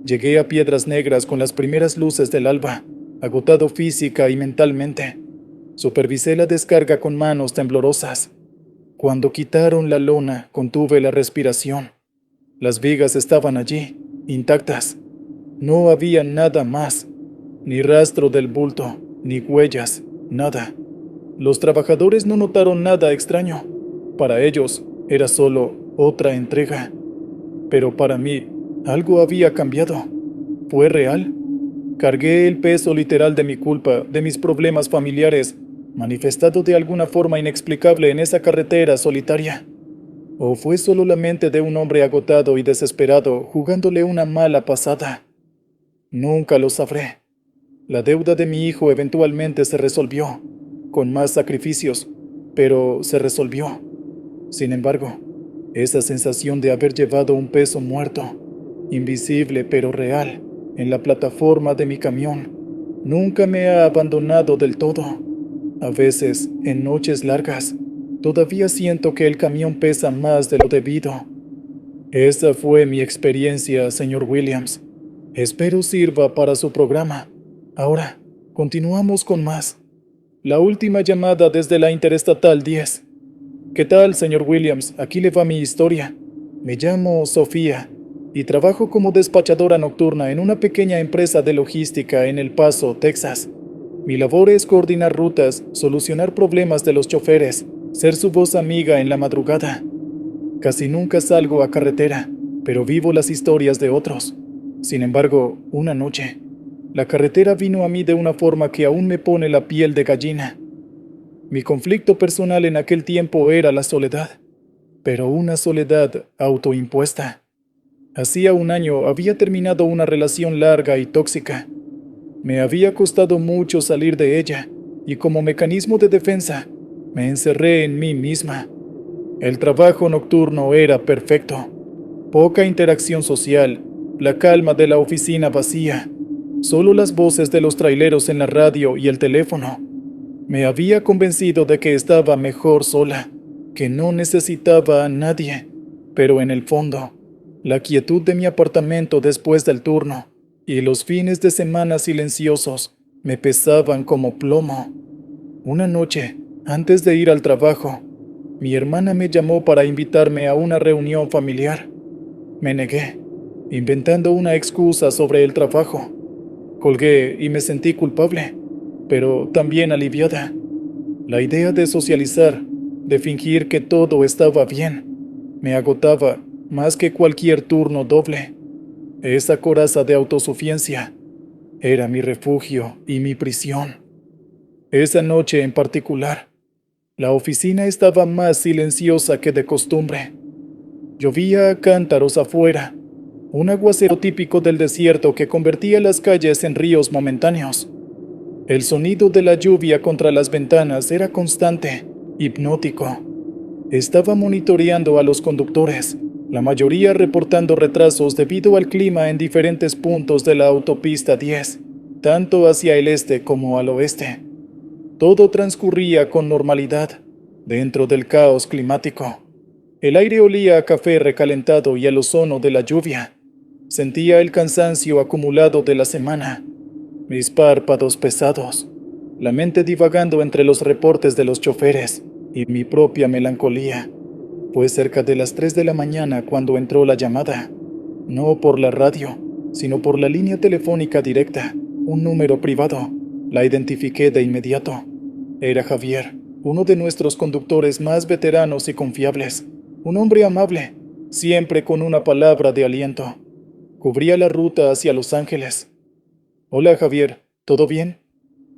Llegué a Piedras Negras con las primeras luces del alba, agotado física y mentalmente. Supervisé la descarga con manos temblorosas. Cuando quitaron la lona, contuve la respiración. Las vigas estaban allí, intactas. No había nada más, ni rastro del bulto, ni huellas, nada. Los trabajadores no notaron nada extraño. Para ellos, era solo otra entrega. Pero para mí, algo había cambiado. ¿Fue real? Cargué el peso literal de mi culpa, de mis problemas familiares, manifestado de alguna forma inexplicable en esa carretera solitaria. ¿O fue solo la mente de un hombre agotado y desesperado jugándole una mala pasada? Nunca lo sabré. La deuda de mi hijo eventualmente se resolvió, con más sacrificios, pero se resolvió. Sin embargo, esa sensación de haber llevado un peso muerto, invisible pero real, en la plataforma de mi camión, nunca me ha abandonado del todo. A veces, en noches largas, todavía siento que el camión pesa más de lo debido. Esa fue mi experiencia, señor Williams. Espero sirva para su programa. Ahora, continuamos con más. La última llamada desde la Interestatal 10. ¿Qué tal, señor Williams? Aquí le va mi historia. Me llamo Sofía y trabajo como despachadora nocturna en una pequeña empresa de logística en El Paso, Texas. Mi labor es coordinar rutas, solucionar problemas de los choferes, ser su voz amiga en la madrugada. Casi nunca salgo a carretera, pero vivo las historias de otros. Sin embargo, una noche, la carretera vino a mí de una forma que aún me pone la piel de gallina. Mi conflicto personal en aquel tiempo era la soledad, pero una soledad autoimpuesta. Hacía un año había terminado una relación larga y tóxica. Me había costado mucho salir de ella, y como mecanismo de defensa, Me encerré en mí misma. El trabajo nocturno era perfecto. Poca interacción social, la calma de la oficina vacía, solo las voces de los traileros en la radio y el teléfono. Me había convencido de que estaba mejor sola, que no necesitaba a nadie, pero en el fondo, la quietud de mi apartamento después del turno y los fines de semana silenciosos me pesaban como plomo. Una noche, antes de ir al trabajo, mi hermana me llamó para invitarme a una reunión familiar. Me negué, inventando una excusa sobre el trabajo. Colgué y me sentí culpable, pero también aliviada. La idea de socializar, de fingir que todo estaba bien, me agotaba más que cualquier turno doble. Esa coraza de autosuficiencia era mi refugio y mi prisión. Esa noche en particular, la oficina estaba más silenciosa que de costumbre. Llovía a cántaros afuera, un aguacero típico del desierto que convertía las calles en ríos momentáneos. El sonido de la lluvia contra las ventanas era constante, hipnótico. Estaba monitoreando a los conductores, la mayoría reportando retrasos debido al clima en diferentes puntos de la autopista 10, tanto hacia el este como al oeste. Todo transcurría con normalidad, dentro del caos climático. El aire olía a café recalentado y al ozono de la lluvia. Sentía el cansancio acumulado de la semana, mis párpados pesados, la mente divagando entre los reportes de los choferes y mi propia melancolía. Fue cerca de las 3 de la mañana cuando entró la llamada, no por la radio, sino por la línea telefónica directa, un número privado. La identifiqué de inmediato. Era Javier, uno de nuestros conductores más veteranos y confiables, un hombre amable, siempre con una palabra de aliento. Cubría la ruta hacia Los Ángeles. «Hola Javier, ¿todo bien?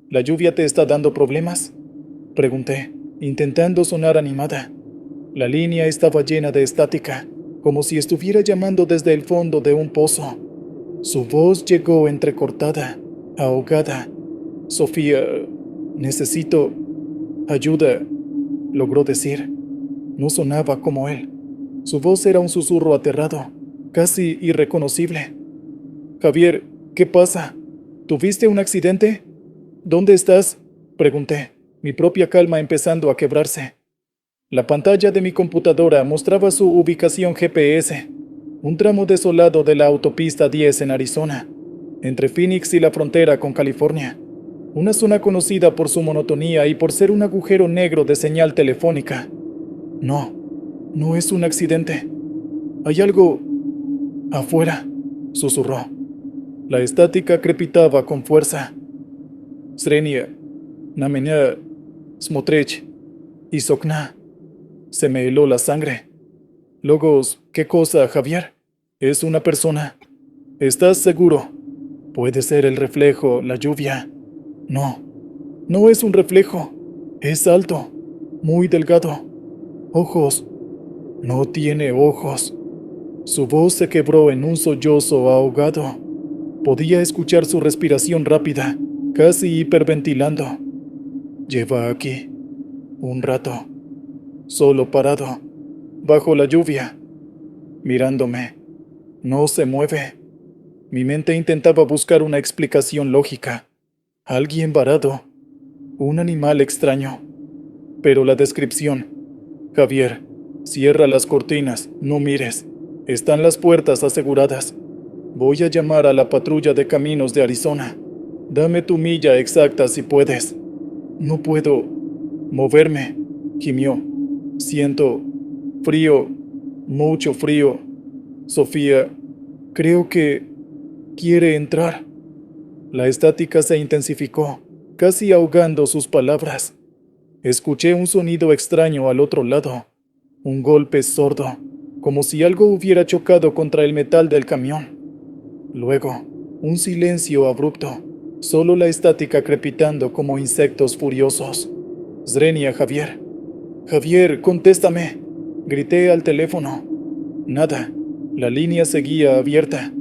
¿La lluvia te está dando problemas?», pregunté, intentando sonar animada. La línea estaba llena de estática, como si estuviera llamando desde el fondo de un pozo. Su voz llegó entrecortada, ahogada. «Sofía, necesito ayuda», logró decir. No sonaba como él. Su voz era un susurro aterrado, casi irreconocible. «Javier, ¿qué pasa? ¿Tuviste un accidente? ¿Dónde estás?», pregunté, mi propia calma empezando a quebrarse. La pantalla de mi computadora mostraba su ubicación GPS, un tramo desolado de la autopista 10 en Arizona, entre Phoenix y la frontera con California, una zona conocida por su monotonía y por ser un agujero negro de señal telefónica. «No, no es un accidente. Hay algo afuera», susurró. La estática crepitaba con fuerza. «Srenia, Namenia, Smotrich, Isokna». Se me heló la sangre. «Logos, ¿qué cosa, Javier? Es una persona. ¿Estás seguro? Puede ser el reflejo, la lluvia». «No, no es un reflejo. Es alto, muy delgado. Ojos. No tiene ojos». Su voz se quebró en un sollozo ahogado. Podía escuchar su respiración rápida, casi hiperventilando. «Lleva aquí un rato, solo parado, bajo la lluvia, mirándome. No se mueve». Mi mente intentaba buscar una explicación lógica. Alguien varado, un animal extraño. Pero la descripción: «Javier, cierra las cortinas, no mires. Están las puertas aseguradas. Voy a llamar a la patrulla de caminos de Arizona. Dame tu milla exacta si puedes». «No puedo moverme», gimió. «Siento frío, mucho frío. Sofía, creo que quiere entrar». La estática se intensificó, casi ahogando sus palabras. Escuché un sonido extraño al otro lado, un golpe sordo, como si algo hubiera chocado contra el metal del camión. Luego, un silencio abrupto, solo la estática crepitando como insectos furiosos. «Srenia, Javier. Javier, contéstame», grité al teléfono. Nada, la línea seguía abierta,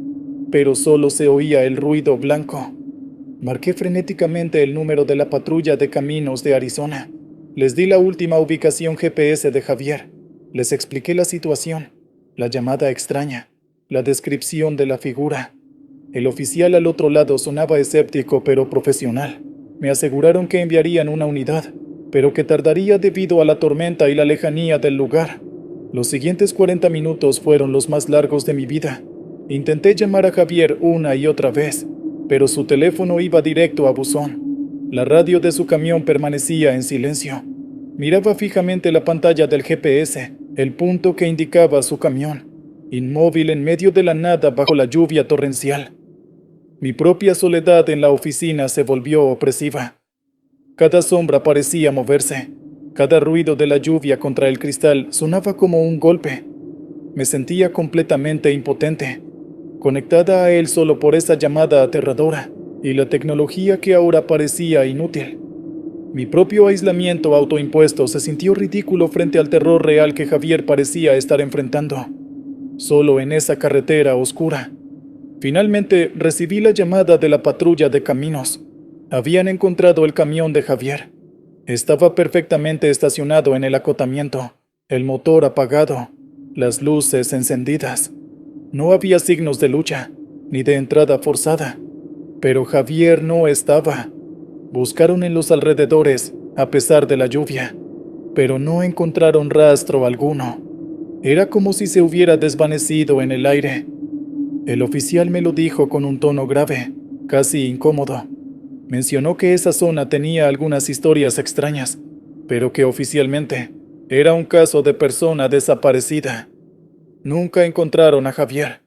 pero solo se oía el ruido blanco. Marqué frenéticamente el número de la patrulla de caminos de Arizona. Les di la última ubicación GPS de Javier. Les expliqué la situación, la llamada extraña, la descripción de la figura. El oficial al otro lado sonaba escéptico pero profesional. Me aseguraron que enviarían una unidad, pero que tardaría debido a la tormenta y la lejanía del lugar. Los siguientes 40 minutos fueron los más largos de mi vida. Intenté llamar a Javier una y otra vez, pero su teléfono iba directo a buzón. La radio de su camión permanecía en silencio. Miraba fijamente la pantalla del GPS, el punto que indicaba su camión, inmóvil en medio de la nada bajo la lluvia torrencial. Mi propia soledad en la oficina se volvió opresiva. Cada sombra parecía moverse. Cada ruido de la lluvia contra el cristal sonaba como un golpe. Me sentía completamente impotente, conectada a él solo por esa llamada aterradora y la tecnología que ahora parecía inútil. Mi propio aislamiento autoimpuesto se sintió ridículo frente al terror real que Javier parecía estar enfrentando. Solo en esa carretera oscura. Finalmente recibí la llamada de la patrulla de caminos. Habían encontrado el camión de Javier. Estaba perfectamente estacionado en el acotamiento, el motor apagado, las luces encendidas. No había signos de lucha, ni de entrada forzada. Pero Javier no estaba. Buscaron en los alrededores, a pesar de la lluvia, pero no encontraron rastro alguno. Era como si se hubiera desvanecido en el aire. El oficial me lo dijo con un tono grave, casi incómodo. Mencionó que esa zona tenía algunas historias extrañas, pero que oficialmente era un caso de persona desaparecida. Nunca encontraron a Javier.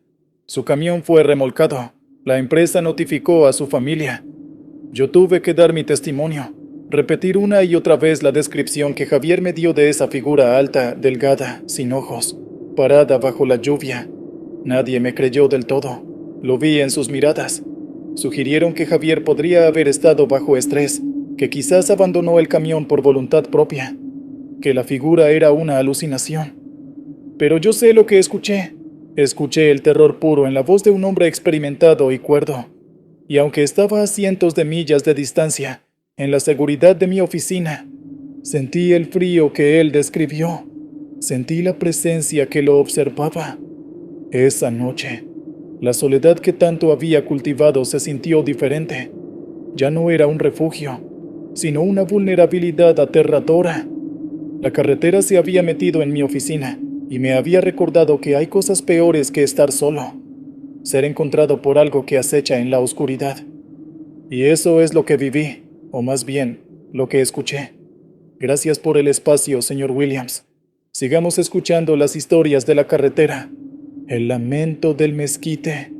Su camión fue remolcado. La empresa notificó a su familia. Yo tuve que dar mi testimonio, repetir una y otra vez la descripción que Javier me dio de esa figura alta, delgada, sin ojos, parada bajo la lluvia. Nadie me creyó del todo. Lo vi en sus miradas. Sugirieron que Javier podría haber estado bajo estrés, que quizás abandonó el camión por voluntad propia, que la figura era una alucinación. Pero yo sé lo que escuché. Escuché el terror puro en la voz de un hombre experimentado y cuerdo. Y aunque estaba a cientos de millas de distancia, en la seguridad de mi oficina, sentí el frío que él describió. Sentí la presencia que lo observaba. Esa noche, la soledad que tanto había cultivado se sintió diferente. Ya no era un refugio, sino una vulnerabilidad aterradora. La carretera se había metido en mi oficina y me había recordado que hay cosas peores que estar solo. Ser encontrado por algo que acecha en la oscuridad. Y eso es lo que viví, o más bien, lo que escuché. Gracias por el espacio, señor Williams. Sigamos escuchando las historias de la carretera. El lamento del mezquite.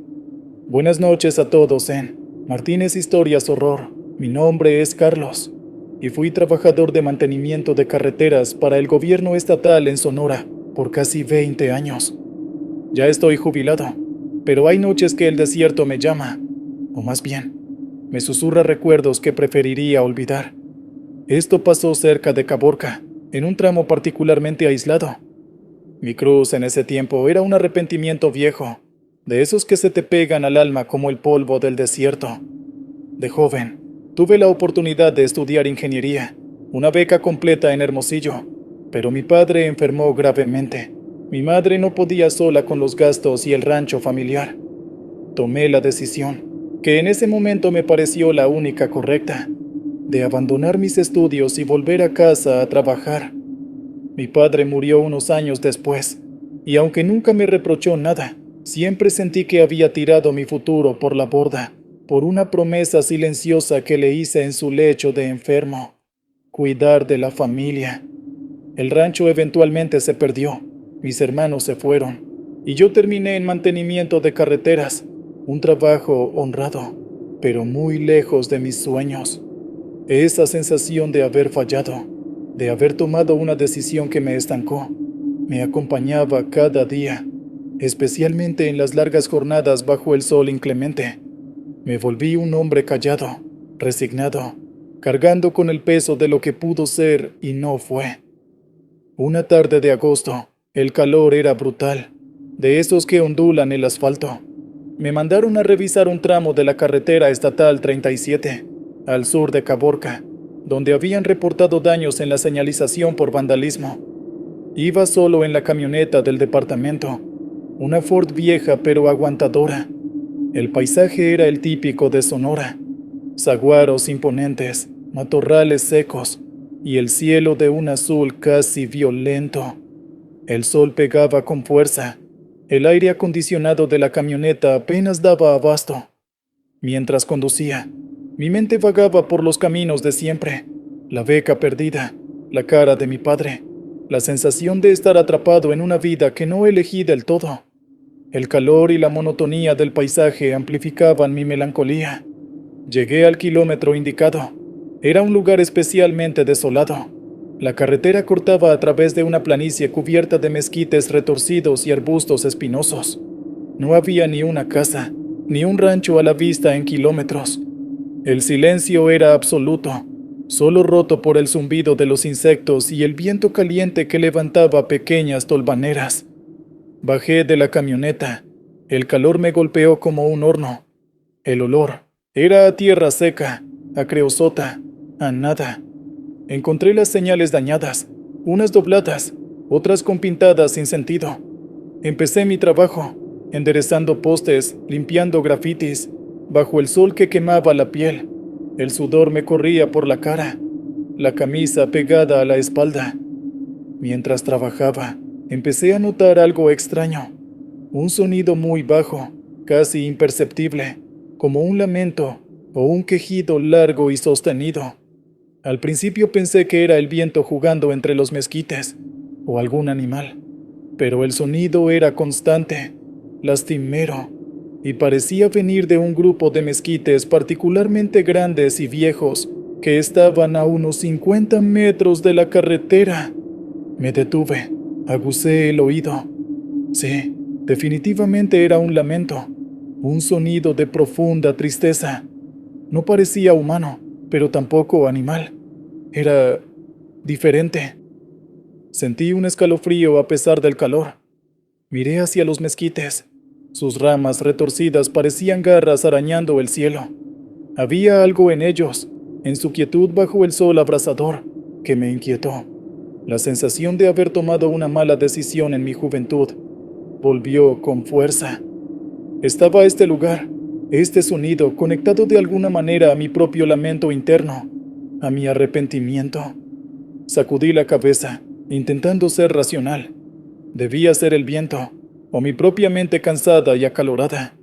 Buenas noches a todos en Martínez Historias Horror. Mi nombre es Carlos y fui trabajador de mantenimiento de carreteras para el gobierno estatal en Sonora por casi 20 años. Ya estoy jubilado, pero hay noches que el desierto me llama, o más bien, me susurra recuerdos que preferiría olvidar. Esto pasó cerca de Caborca, en un tramo particularmente aislado. Mi cruz en ese tiempo era un arrepentimiento viejo, de esos que se te pegan al alma como el polvo del desierto. De joven, tuve la oportunidad de estudiar ingeniería, una beca completa en Hermosillo, pero mi padre enfermó gravemente. Mi madre no podía sola con los gastos y el rancho familiar. Tomé la decisión, que en ese momento me pareció la única correcta, de abandonar mis estudios y volver a casa a trabajar. Mi padre murió unos años después, y aunque nunca me reprochó nada, siempre sentí que había tirado mi futuro por la borda, por una promesa silenciosa que le hice en su lecho de enfermo: cuidar de la familia. El rancho eventualmente se perdió, mis hermanos se fueron, y yo terminé en mantenimiento de carreteras, un trabajo honrado, pero muy lejos de mis sueños. Esa sensación de haber fallado, de haber tomado una decisión que me estancó, me acompañaba cada día, especialmente en las largas jornadas bajo el sol inclemente. Me volví un hombre callado, resignado, cargando con el peso de lo que pudo ser y no fue. Una tarde de agosto, el calor era brutal, de esos que ondulan el asfalto. Me mandaron a revisar un tramo de la carretera estatal 37, al sur de Caborca, donde habían reportado daños en la señalización por vandalismo. Iba solo en la camioneta del departamento, una Ford vieja pero aguantadora. El paisaje era el típico de Sonora: saguaros imponentes, matorrales secos y el cielo de un azul casi violento. El sol pegaba con fuerza. El aire acondicionado de la camioneta apenas daba abasto. Mientras conducía, mi mente vagaba por los caminos de siempre: la beca perdida, la cara de mi padre, la sensación de estar atrapado en una vida que no elegí del todo. El calor y la monotonía del paisaje amplificaban mi melancolía. Llegué al kilómetro indicado. Era un lugar especialmente desolado. La carretera cortaba a través de una planicie cubierta de mezquites retorcidos y arbustos espinosos. No había ni una casa, ni un rancho a la vista en kilómetros. El silencio era absoluto, solo roto por el zumbido de los insectos y el viento caliente que levantaba pequeñas tolvaneras. Bajé de la camioneta. El calor me golpeó como un horno. El olor era a tierra seca, a creosota, a nada. Encontré las señales dañadas, unas dobladas, otras con pintadas sin sentido. Empecé mi trabajo, enderezando postes, limpiando grafitis, bajo el sol que quemaba la piel. El sudor me corría por la cara, la camisa pegada a la espalda. Mientras trabajaba, empecé a notar algo extraño. Un sonido muy bajo, casi imperceptible, como un lamento o un quejido largo y sostenido. Al principio pensé que era el viento jugando entre los mezquites, o algún animal, pero el sonido era constante, lastimero, y parecía venir de un grupo de mezquites particularmente grandes y viejos que estaban a unos 50 metros de la carretera. Me detuve, aguzé el oído. Sí, definitivamente era un lamento, un sonido de profunda tristeza. No parecía humano, pero tampoco animal. Era diferente. Sentí un escalofrío a pesar del calor. Miré hacia los mezquites. Sus ramas retorcidas parecían garras arañando el cielo. Había algo en ellos, en su quietud bajo el sol abrasador, que me inquietó. La sensación de haber tomado una mala decisión en mi juventud volvió con fuerza. Estaba este lugar, este sonido, conectado de alguna manera a mi propio lamento interno, a mi arrepentimiento. Sacudí la cabeza, intentando ser racional. Debía ser el viento, o mi propia mente cansada y acalorada.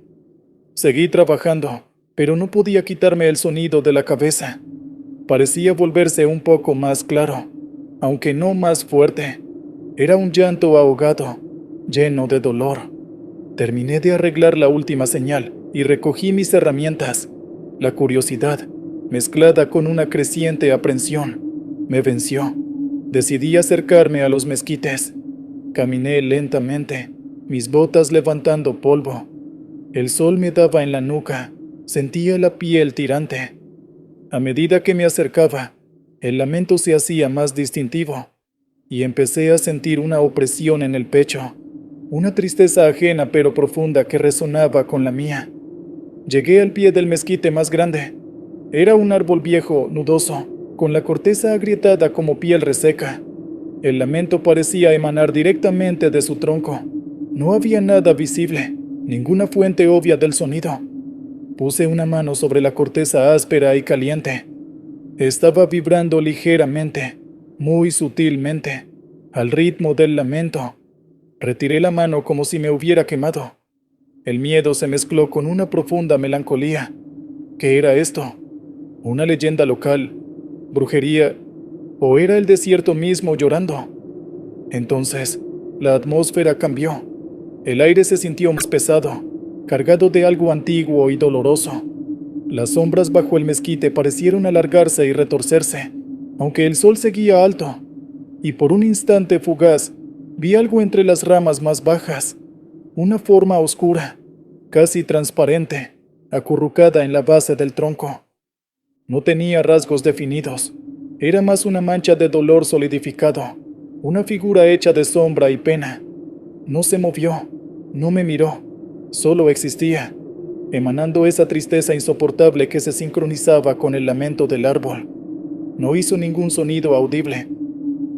Seguí trabajando, pero no podía quitarme el sonido de la cabeza. Parecía volverse un poco más claro, aunque no más fuerte. Era un llanto ahogado, lleno de dolor. Terminé de arreglar la última señal y recogí mis herramientas. La curiosidad, mezclada con una creciente aprensión, me venció. Decidí acercarme a los mezquites. Caminé lentamente, mis botas levantando polvo. El sol me daba en la nuca, sentía la piel tirante. A medida que me acercaba, el lamento se hacía más distintivo, y empecé a sentir una opresión en el pecho, una tristeza ajena pero profunda que resonaba con la mía. Llegué al pie del mezquite más grande. Era un árbol viejo, nudoso, con la corteza agrietada como piel reseca. El lamento parecía emanar directamente de su tronco. No había nada visible, ninguna fuente obvia del sonido. Puse una mano sobre la corteza áspera y caliente. Estaba vibrando ligeramente, muy sutilmente, al ritmo del lamento. Retiré la mano como si me hubiera quemado. El miedo se mezcló con una profunda melancolía. ¿Qué era esto? ¿Una leyenda local? ¿Brujería? ¿O era el desierto mismo llorando? Entonces, la atmósfera cambió. El aire se sintió más pesado, cargado de algo antiguo y doloroso. Las sombras bajo el mezquite parecieron alargarse y retorcerse, aunque el sol seguía alto, y por un instante fugaz vi algo entre las ramas más bajas, una forma oscura, casi transparente, acurrucada en la base del tronco. No tenía rasgos definidos, era más una mancha de dolor solidificado, una figura hecha de sombra y pena. No se movió, no me miró, solo existía, emanando esa tristeza insoportable que se sincronizaba con el lamento del árbol. No hizo ningún sonido audible,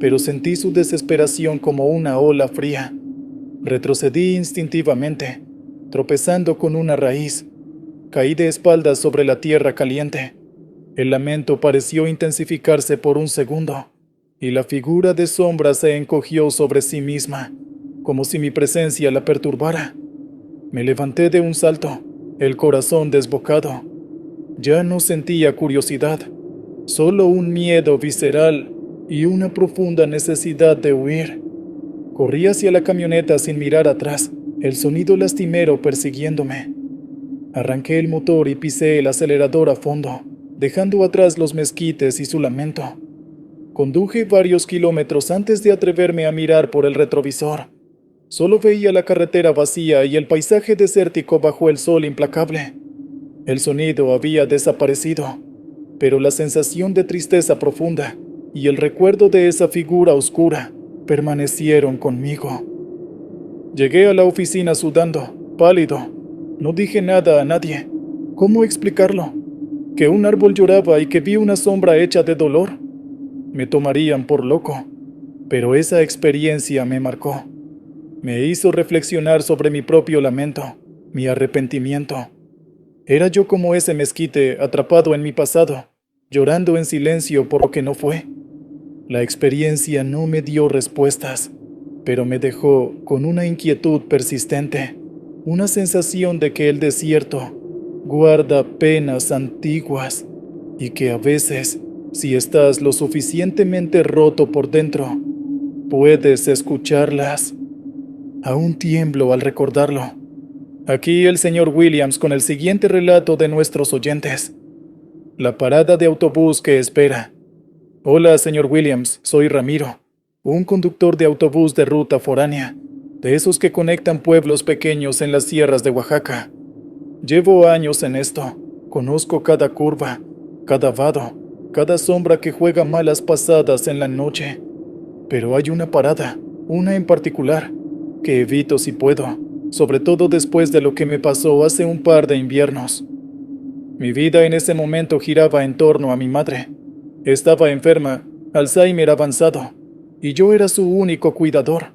pero sentí su desesperación como una ola fría. Retrocedí instintivamente, tropezando con una raíz. Caí de espaldas sobre la tierra caliente. El lamento pareció intensificarse por un segundo, y la figura de sombra se encogió sobre sí misma, como si mi presencia la perturbara. Me levanté de un salto, el corazón desbocado. Ya no sentía curiosidad, solo un miedo visceral y una profunda necesidad de huir. Corrí hacia la camioneta sin mirar atrás, el sonido lastimero persiguiéndome. Arranqué el motor y pisé el acelerador a fondo, dejando atrás los mezquites y su lamento. Conduje varios kilómetros antes de atreverme a mirar por el retrovisor. Solo veía la carretera vacía y el paisaje desértico bajo el sol implacable. El sonido había desaparecido, pero la sensación de tristeza profunda y el recuerdo de esa figura oscura permanecieron conmigo. Llegué a la oficina sudando, pálido. No dije nada a nadie. ¿Cómo explicarlo? ¿Que un árbol lloraba y que vi una sombra hecha de dolor? Me tomarían por loco, pero esa experiencia me marcó. Me hizo reflexionar sobre mi propio lamento, mi arrepentimiento. Era yo como ese mezquite atrapado en mi pasado, llorando en silencio por lo que no fue. La experiencia no me dio respuestas, pero me dejó con una inquietud persistente, una sensación de que el desierto guarda penas antiguas y que a veces, si estás lo suficientemente roto por dentro, puedes escucharlas. Aún tiemblo al recordarlo. Aquí el señor Williams con el siguiente relato de nuestros oyentes. La parada de autobús que espera. Hola, señor Williams, soy Ramiro, un conductor de autobús de ruta foránea, de esos que conectan pueblos pequeños en las sierras de Oaxaca. Llevo años en esto, conozco cada curva, cada vado, cada sombra que juega malas pasadas en la noche. Pero hay una parada, una en particular, que evito si puedo, sobre todo después de lo que me pasó hace un par de inviernos. Mi vida en ese momento giraba en torno a mi madre. Estaba enferma, Alzheimer avanzado, y yo era su único cuidador.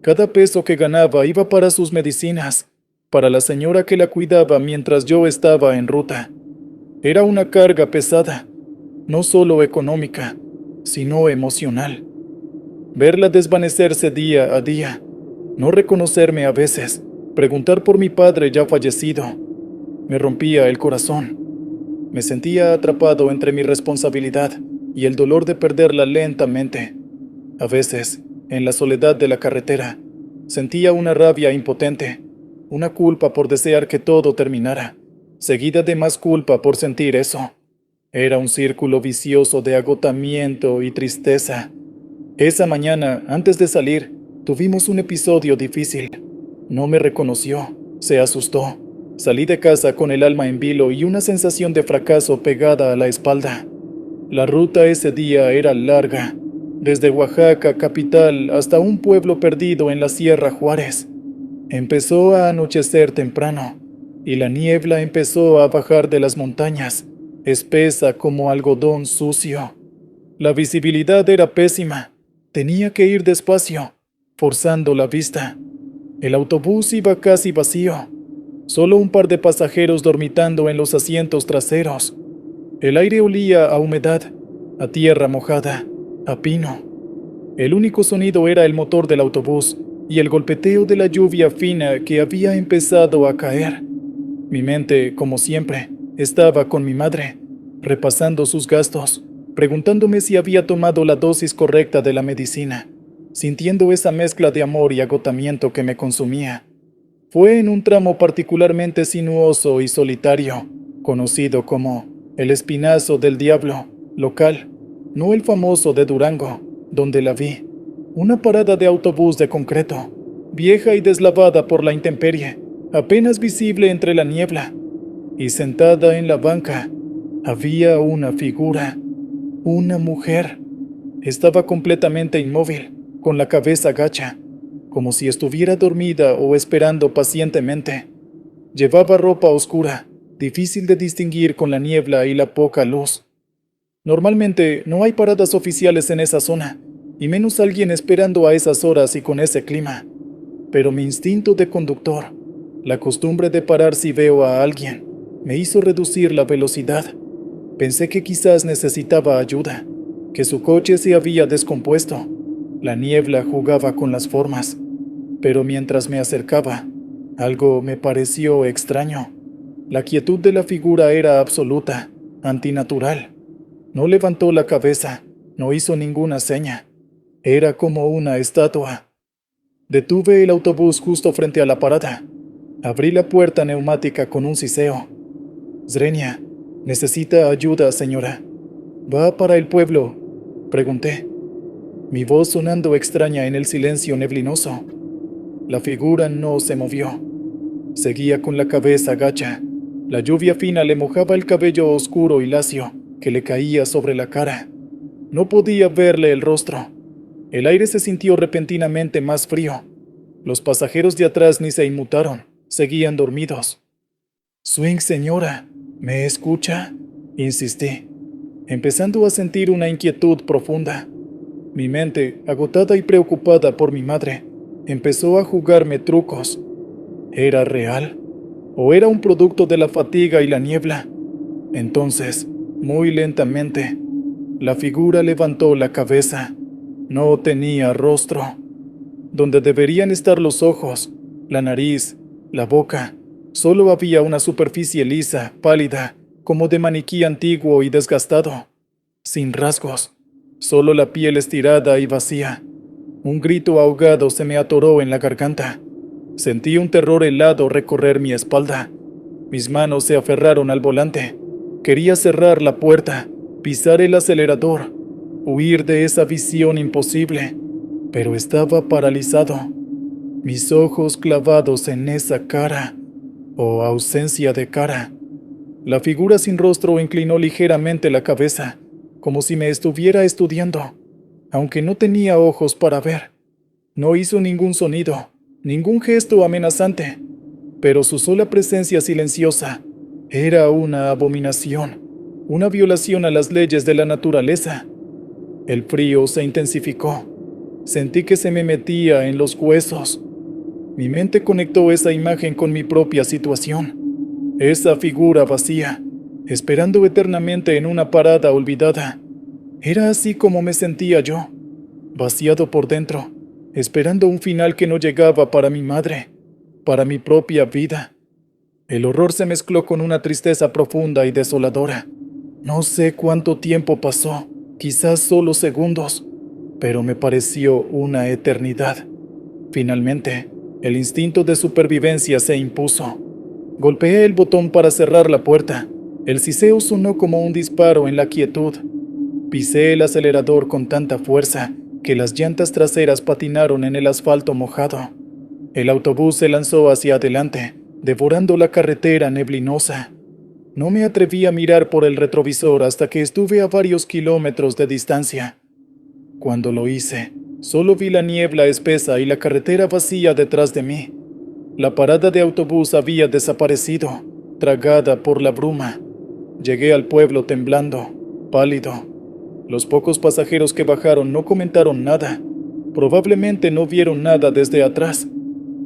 Cada peso que ganaba iba para sus medicinas, para la señora que la cuidaba mientras yo estaba en ruta. Era una carga pesada, no solo económica, sino emocional. Verla desvanecerse día a día, no reconocerme a veces, preguntar por mi padre ya fallecido, me rompía el corazón. Me sentía atrapado entre mi responsabilidad y el dolor de perderla lentamente. A veces, en la soledad de la carretera, sentía una rabia impotente, una culpa por desear que todo terminara, seguida de más culpa por sentir eso. Era un círculo vicioso de agotamiento y tristeza. Esa mañana, antes de salir, tuvimos un episodio difícil. No me reconoció, se asustó. Salí de casa con el alma en vilo y una sensación de fracaso pegada a la espalda. La ruta ese día era larga, desde Oaxaca capital hasta un pueblo perdido en la Sierra Juárez. Empezó a anochecer temprano, y la niebla empezó a bajar de las montañas, espesa como algodón sucio. La visibilidad era pésima, tenía que ir despacio, forzando la vista. El autobús iba casi vacío. Solo un par de pasajeros dormitando en los asientos traseros. El aire olía a humedad, a tierra mojada, a pino. El único sonido era el motor del autobús y el golpeteo de la lluvia fina que había empezado a caer. Mi mente, como siempre, estaba con mi madre, repasando sus gastos, preguntándome si había tomado la dosis correcta de la medicina, sintiendo esa mezcla de amor y agotamiento que me consumía. Fue en un tramo particularmente sinuoso y solitario, conocido como el Espinazo del Diablo, local, no el famoso de Durango, donde la vi. Una parada de autobús de concreto, vieja y deslavada por la intemperie, apenas visible entre la niebla. Y sentada en la banca, había una figura, una mujer. Estaba completamente inmóvil, con la cabeza gacha, como si estuviera dormida o esperando pacientemente. Llevaba ropa oscura, difícil de distinguir con la niebla y la poca luz. Normalmente no hay paradas oficiales en esa zona, y menos alguien esperando a esas horas y con ese clima. Pero mi instinto de conductor, la costumbre de parar si veo a alguien, me hizo reducir la velocidad. Pensé que quizás necesitaba ayuda, que su coche se había descompuesto. La niebla jugaba con las formas, pero mientras me acercaba, algo me pareció extraño. La quietud de la figura era absoluta, antinatural. No levantó la cabeza, no hizo ninguna seña. Era como una estatua. Detuve el autobús justo frente a la parada. Abrí la puerta neumática con un siseo. Zrenia, necesita ayuda, señora. ¿Va para el pueblo?, pregunté, mi voz sonando extraña en el silencio neblinoso. La figura no se movió. Seguía con la cabeza gacha. La lluvia fina le mojaba el cabello oscuro y lacio que le caía sobre la cara. No podía verle el rostro. El aire se sintió repentinamente más frío. Los pasajeros de atrás ni se inmutaron, seguían dormidos. «Swing, señora, ¿me escucha?», insistí, empezando a sentir una inquietud profunda. Mi mente, agotada y preocupada por mi madre, empezó a jugarme trucos. ¿Era real? ¿O era un producto de la fatiga y la niebla? Entonces, muy lentamente, la figura levantó la cabeza. No tenía rostro. Donde deberían estar los ojos, la nariz, la boca, solo había una superficie lisa, pálida, como de maniquí antiguo y desgastado, sin rasgos, solo la piel estirada y vacía. Un grito ahogado se me atoró en la garganta. Sentí un terror helado recorrer mi espalda. Mis manos se aferraron al volante. Quería cerrar la puerta, pisar el acelerador, huir de esa visión imposible, pero estaba paralizado. Mis ojos clavados en esa cara, o ausencia de cara. La figura sin rostro inclinó ligeramente la cabeza, como si me estuviera estudiando, aunque no tenía ojos para ver. No hizo ningún sonido, ningún gesto amenazante, pero su sola presencia silenciosa era una abominación, una violación a las leyes de la naturaleza. El frío se intensificó. Sentí que se me metía en los huesos. Mi mente conectó esa imagen con mi propia situación. Esa figura vacía, esperando eternamente en una parada olvidada. Era así como me sentía yo, vaciado por dentro, esperando un final que no llegaba para mi madre, para mi propia vida. El horror se mezcló con una tristeza profunda y desoladora. No sé cuánto tiempo pasó, quizás solo segundos, pero me pareció una eternidad. Finalmente, el instinto de supervivencia se impuso. Golpeé el botón para cerrar la puerta. El siseo sonó como un disparo en la quietud. Pisé el acelerador con tanta fuerza que las llantas traseras patinaron en el asfalto mojado. El autobús se lanzó hacia adelante, devorando la carretera neblinosa. No me atreví a mirar por el retrovisor hasta que estuve a varios kilómetros de distancia. Cuando lo hice, solo vi la niebla espesa y la carretera vacía detrás de mí. La parada de autobús había desaparecido, tragada por la bruma. Llegué al pueblo temblando, pálido. Los pocos pasajeros que bajaron no comentaron nada. Probablemente no vieron nada desde atrás.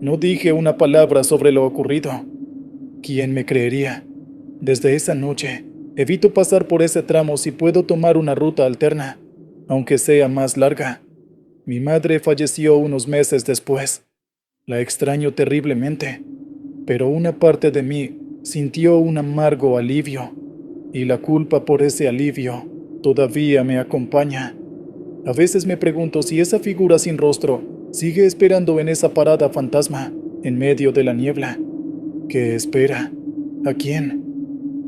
No dije una palabra sobre lo ocurrido. ¿Quién me creería? Desde esa noche, evito pasar por ese tramo si puedo tomar una ruta alterna, aunque sea más larga. Mi madre falleció unos meses después. La extraño terriblemente, pero una parte de mí sintió un amargo alivio, y la culpa por ese alivio todavía me acompaña. A veces me pregunto si esa figura sin rostro sigue esperando en esa parada fantasma, en medio de la niebla. ¿Qué espera? ¿A quién?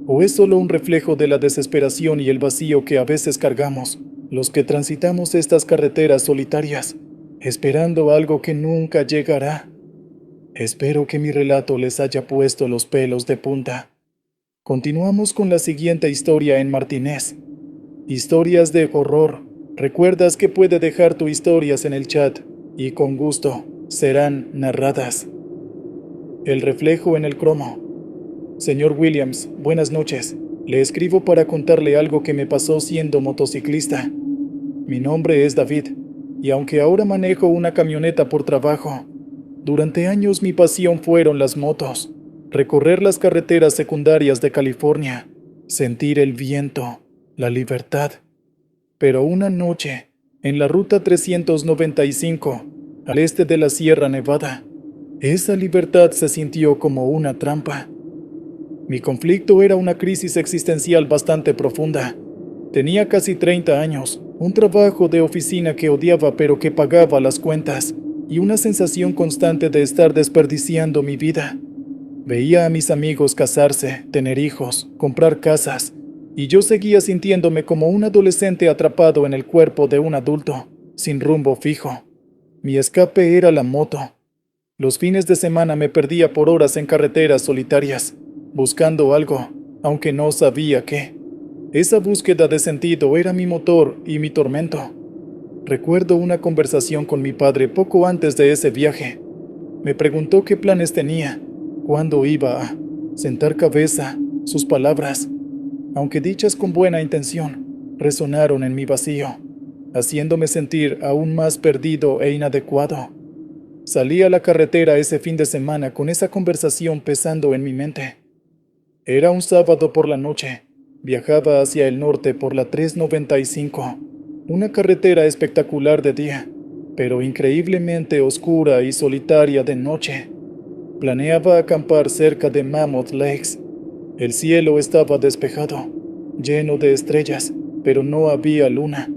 ¿O es solo un reflejo de la desesperación y el vacío que a veces cargamos, los que transitamos estas carreteras solitarias, esperando algo que nunca llegará? Espero que mi relato les haya puesto los pelos de punta. Continuamos con la siguiente historia en Martinez. Historias de horror. Recuerdas que puede dejar tus historias en el chat y con gusto serán narradas. El reflejo en el cromo. Señor Williams, buenas noches. Le escribo para contarle algo que me pasó siendo motociclista. Mi nombre es David, y aunque ahora manejo una camioneta por trabajo, durante años mi pasión fueron las motos, recorrer las carreteras secundarias de California, sentir el viento, la libertad. Pero una noche, en la Ruta 395, al este de la Sierra Nevada, esa libertad se sintió como una trampa. Mi conflicto era una crisis existencial bastante profunda. Tenía casi 30 años, un trabajo de oficina que odiaba pero que pagaba las cuentas, y una sensación constante de estar desperdiciando mi vida. Veía a mis amigos casarse, tener hijos, comprar casas, y yo seguía sintiéndome como un adolescente atrapado en el cuerpo de un adulto, sin rumbo fijo. Mi escape era la moto. Los fines de semana me perdía por horas en carreteras solitarias, buscando algo, aunque no sabía qué. Esa búsqueda de sentido era mi motor y mi tormento. Recuerdo una conversación con mi padre poco antes de ese viaje. Me preguntó qué planes tenía, cuándo iba a sentar cabeza. Sus palabras, aunque dichas con buena intención, resonaron en mi vacío, haciéndome sentir aún más perdido e inadecuado. Salí a la carretera ese fin de semana con esa conversación pesando en mi mente. Era un sábado por la noche. Viajaba hacia el norte por la 395, una carretera espectacular de día, pero increíblemente oscura y solitaria de noche. Planeaba acampar cerca de Mammoth Lakes. El cielo estaba despejado, lleno de estrellas, pero no había luna.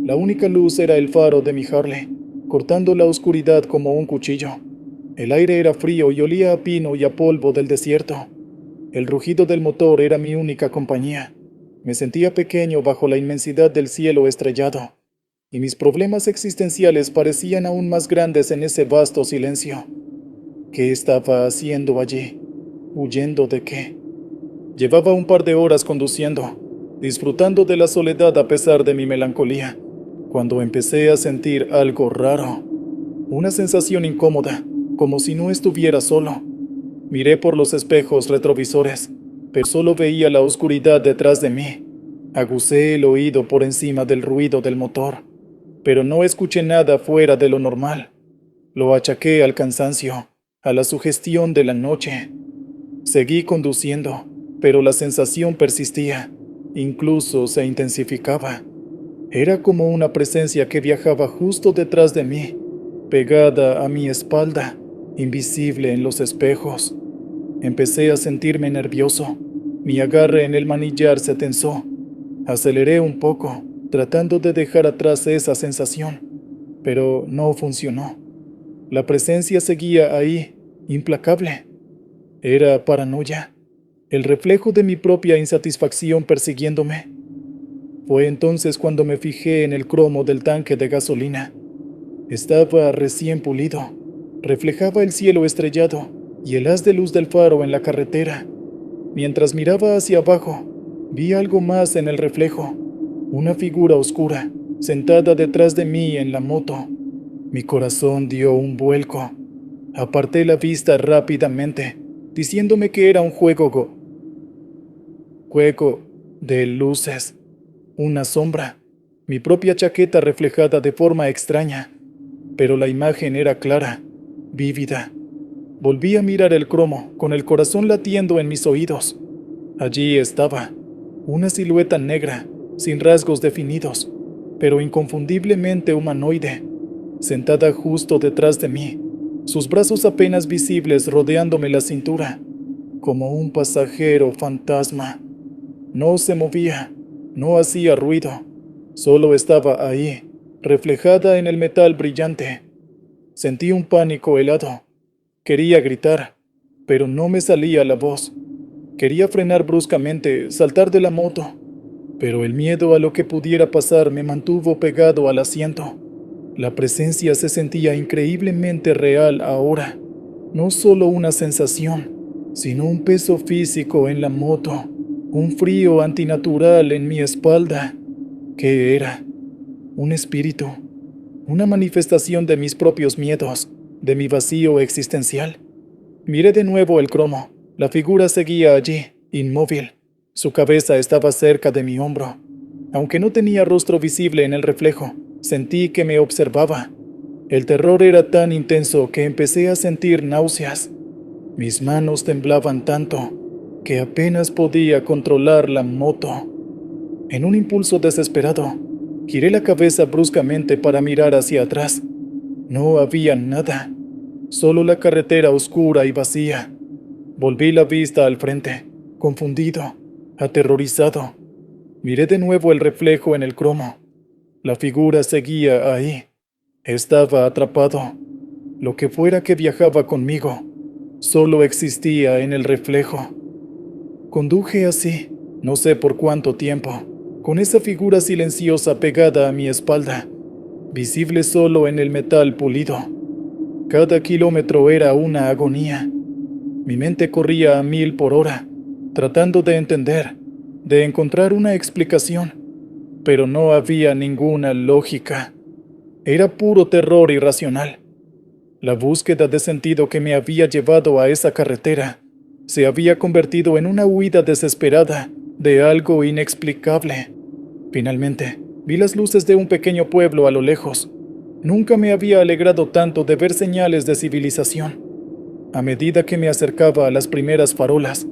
La única luz era el faro de mi Harley, cortando la oscuridad como un cuchillo. El aire era frío y olía a pino y a polvo del desierto. El rugido del motor era mi única compañía. Me sentía pequeño bajo la inmensidad del cielo estrellado, y mis problemas existenciales parecían aún más grandes en ese vasto silencio. ¿Qué estaba haciendo allí? ¿Huyendo de qué? Llevaba un par de horas conduciendo, disfrutando de la soledad a pesar de mi melancolía, cuando empecé a sentir algo raro. Una sensación incómoda, como si no estuviera solo. Miré por los espejos retrovisores, pero solo veía la oscuridad detrás de mí. Agucé el oído por encima del ruido del motor, pero no escuché nada fuera de lo normal. Lo achaqué al cansancio, a la sugestión de la noche. Seguí conduciendo, pero la sensación persistía, incluso se intensificaba. Era como una presencia que viajaba justo detrás de mí, pegada a mi espalda, invisible en los espejos. Empecé a sentirme nervioso. Mi agarre en el manillar se tensó. Aceleré un poco, tratando de dejar atrás esa sensación, pero no funcionó. La presencia seguía ahí, implacable. Era paranoia, el reflejo de mi propia insatisfacción persiguiéndome. Fue entonces cuando me fijé en el cromo del tanque de gasolina. Estaba recién pulido, reflejaba el cielo estrellado y el haz de luz del faro en la carretera. Mientras miraba hacia abajo, vi algo más en el reflejo, una figura oscura, sentada detrás de mí en la moto. Mi corazón dio un vuelco. Aparté la vista rápidamente, diciéndome que era un juego de luces, una sombra, mi propia chaqueta reflejada de forma extraña, pero la imagen era clara, vívida. Volví a mirar el cromo, con el corazón latiendo en mis oídos. Allí estaba, una silueta negra, sin rasgos definidos, pero inconfundiblemente humanoide, sentada justo detrás de mí, sus brazos apenas visibles rodeándome la cintura, como un pasajero fantasma. No se movía, no hacía ruido, solo estaba ahí, reflejada en el metal brillante. Sentí un pánico helado. Quería gritar, pero no me salía la voz. Quería frenar bruscamente, saltar de la moto, pero el miedo a lo que pudiera pasar me mantuvo pegado al asiento. La presencia se sentía increíblemente real ahora, no solo una sensación, sino un peso físico en la moto, un frío antinatural en mi espalda. ¿Qué era? ¿Un espíritu? ¿Una manifestación de mis propios miedos, de mi vacío existencial? Miré de nuevo el cromo. La figura seguía allí, inmóvil. Su cabeza estaba cerca de mi hombro. Aunque no tenía rostro visible en el reflejo, sentí que me observaba. El terror era tan intenso que empecé a sentir náuseas. Mis manos temblaban tanto que apenas podía controlar la moto. En un impulso desesperado, giré la cabeza bruscamente para mirar hacia atrás. No había nada, solo la carretera oscura y vacía. Volví la vista al frente, confundido, aterrorizado. Miré de nuevo el reflejo en el cromo. La figura seguía ahí. Estaba atrapado. Lo que fuera que viajaba conmigo, solo existía en el reflejo. Conduje así, no sé por cuánto tiempo, con esa figura silenciosa pegada a mi espalda, visible solo en el metal pulido. Cada kilómetro era una agonía. Mi mente corría a 1000 por hora, tratando de entender, de encontrar una explicación, pero no había ninguna lógica. Era puro terror irracional. La búsqueda de sentido que me había llevado a esa carretera se había convertido en una huida desesperada de algo inexplicable. Finalmente, vi las luces de un pequeño pueblo a lo lejos. Nunca me había alegrado tanto de ver señales de civilización. A medida que me acercaba a las primeras farolas,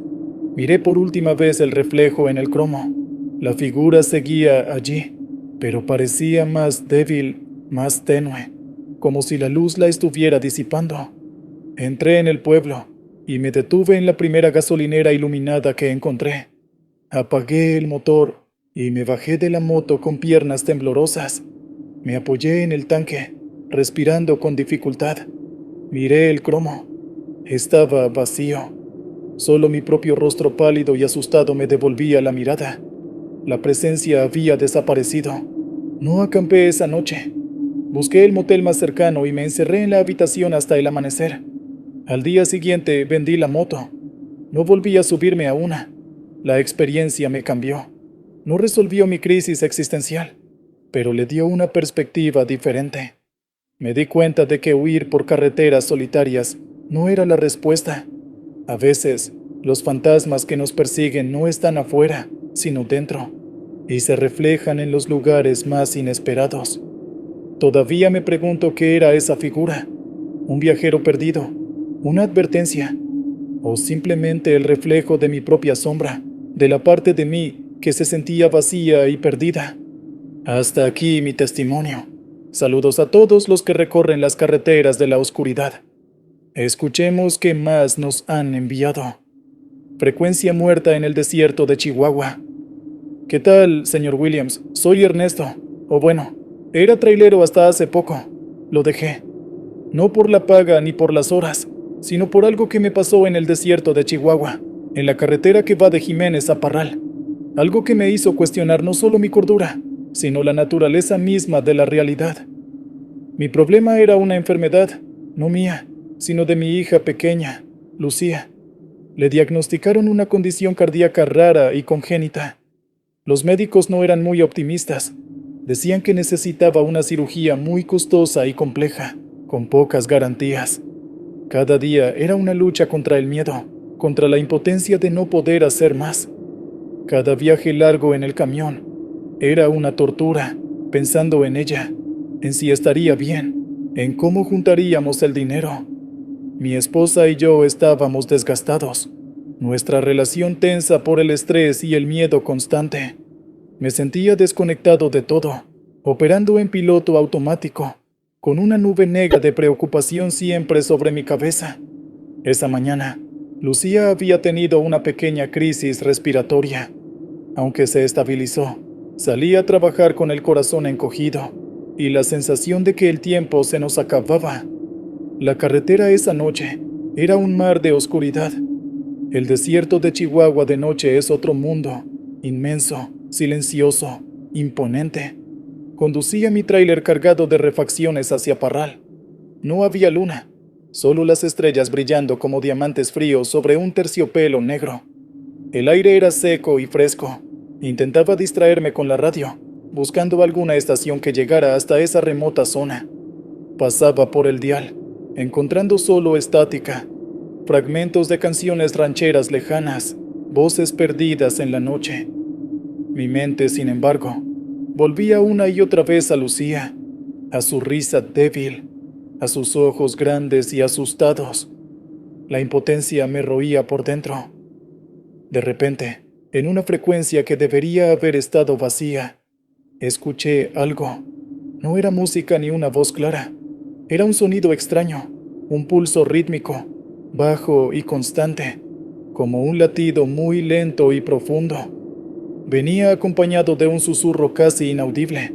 miré por última vez el reflejo en el cromo. La figura seguía allí, pero parecía más débil, más tenue, como si la luz la estuviera disipando. Entré en el pueblo y me detuve en la primera gasolinera iluminada que encontré. Apagué el motor y me bajé de la moto con piernas temblorosas. Me apoyé en el tanque, respirando con dificultad. Miré el cromo. Estaba vacío. Solo mi propio rostro pálido y asustado me devolvía la mirada. La presencia había desaparecido. No acampé esa noche. Busqué el motel más cercano y me encerré en la habitación hasta el amanecer. Al día siguiente vendí la moto. No volví a subirme a una. La experiencia me cambió. No resolvió mi crisis existencial, pero le dio una perspectiva diferente. Me di cuenta de que huir por carreteras solitarias no era la respuesta. A veces, los fantasmas que nos persiguen no están afuera, sino dentro, y se reflejan en los lugares más inesperados. Todavía me pregunto qué era esa figura. ¿Un viajero perdido? ¿Una advertencia? ¿O simplemente el reflejo de mi propia sombra, de la parte de mí que se sentía vacía y perdida? Hasta aquí mi testimonio. Saludos a todos los que recorren las carreteras de la oscuridad. Escuchemos qué más nos han enviado. Frecuencia muerta en el desierto de Chihuahua. ¿Qué tal, señor Williams? Soy Ernesto. O bueno, era trailero hasta hace poco. Lo dejé. No por la paga ni por las horas, sino por algo que me pasó en el desierto de Chihuahua, en la carretera que va de Jiménez a Parral. Algo que me hizo cuestionar no solo mi cordura, sino la naturaleza misma de la realidad. Mi problema era una enfermedad, no mía, sino de mi hija pequeña, Lucía. Le diagnosticaron una condición cardíaca rara y congénita. Los médicos no eran muy optimistas. Decían que necesitaba una cirugía muy costosa y compleja, con pocas garantías. Cada día era una lucha contra el miedo, contra la impotencia de no poder hacer más. Cada viaje largo en el camión era una tortura, pensando en ella, en si estaría bien, en cómo juntaríamos el dinero. Mi esposa y yo estábamos desgastados, nuestra relación tensa por el estrés y el miedo constante. Me sentía desconectado de todo, operando en piloto automático, con una nube negra de preocupación siempre sobre mi cabeza. Esa mañana, Lucía había tenido una pequeña crisis respiratoria. Aunque se estabilizó, salí a trabajar con el corazón encogido y la sensación de que el tiempo se nos acababa. La carretera esa noche era un mar de oscuridad. El desierto de Chihuahua de noche es otro mundo, inmenso, silencioso, imponente. Conducía mi tráiler cargado de refacciones hacia Parral. No había luna, solo las estrellas brillando como diamantes fríos sobre un terciopelo negro. El aire era seco y fresco. Intentaba distraerme con la radio, buscando alguna estación que llegara hasta esa remota zona. Pasaba por el dial, encontrando solo estática, fragmentos de canciones rancheras lejanas, voces perdidas en la noche. Mi mente, sin embargo, volvía una y otra vez a Lucía, a su risa débil, a sus ojos grandes y asustados. La impotencia me roía por dentro. De repente, en una frecuencia que debería haber estado vacía, escuché algo. No era música ni una voz clara. Era un sonido extraño, un pulso rítmico, bajo y constante, como un latido muy lento y profundo. Venía acompañado de un susurro casi inaudible,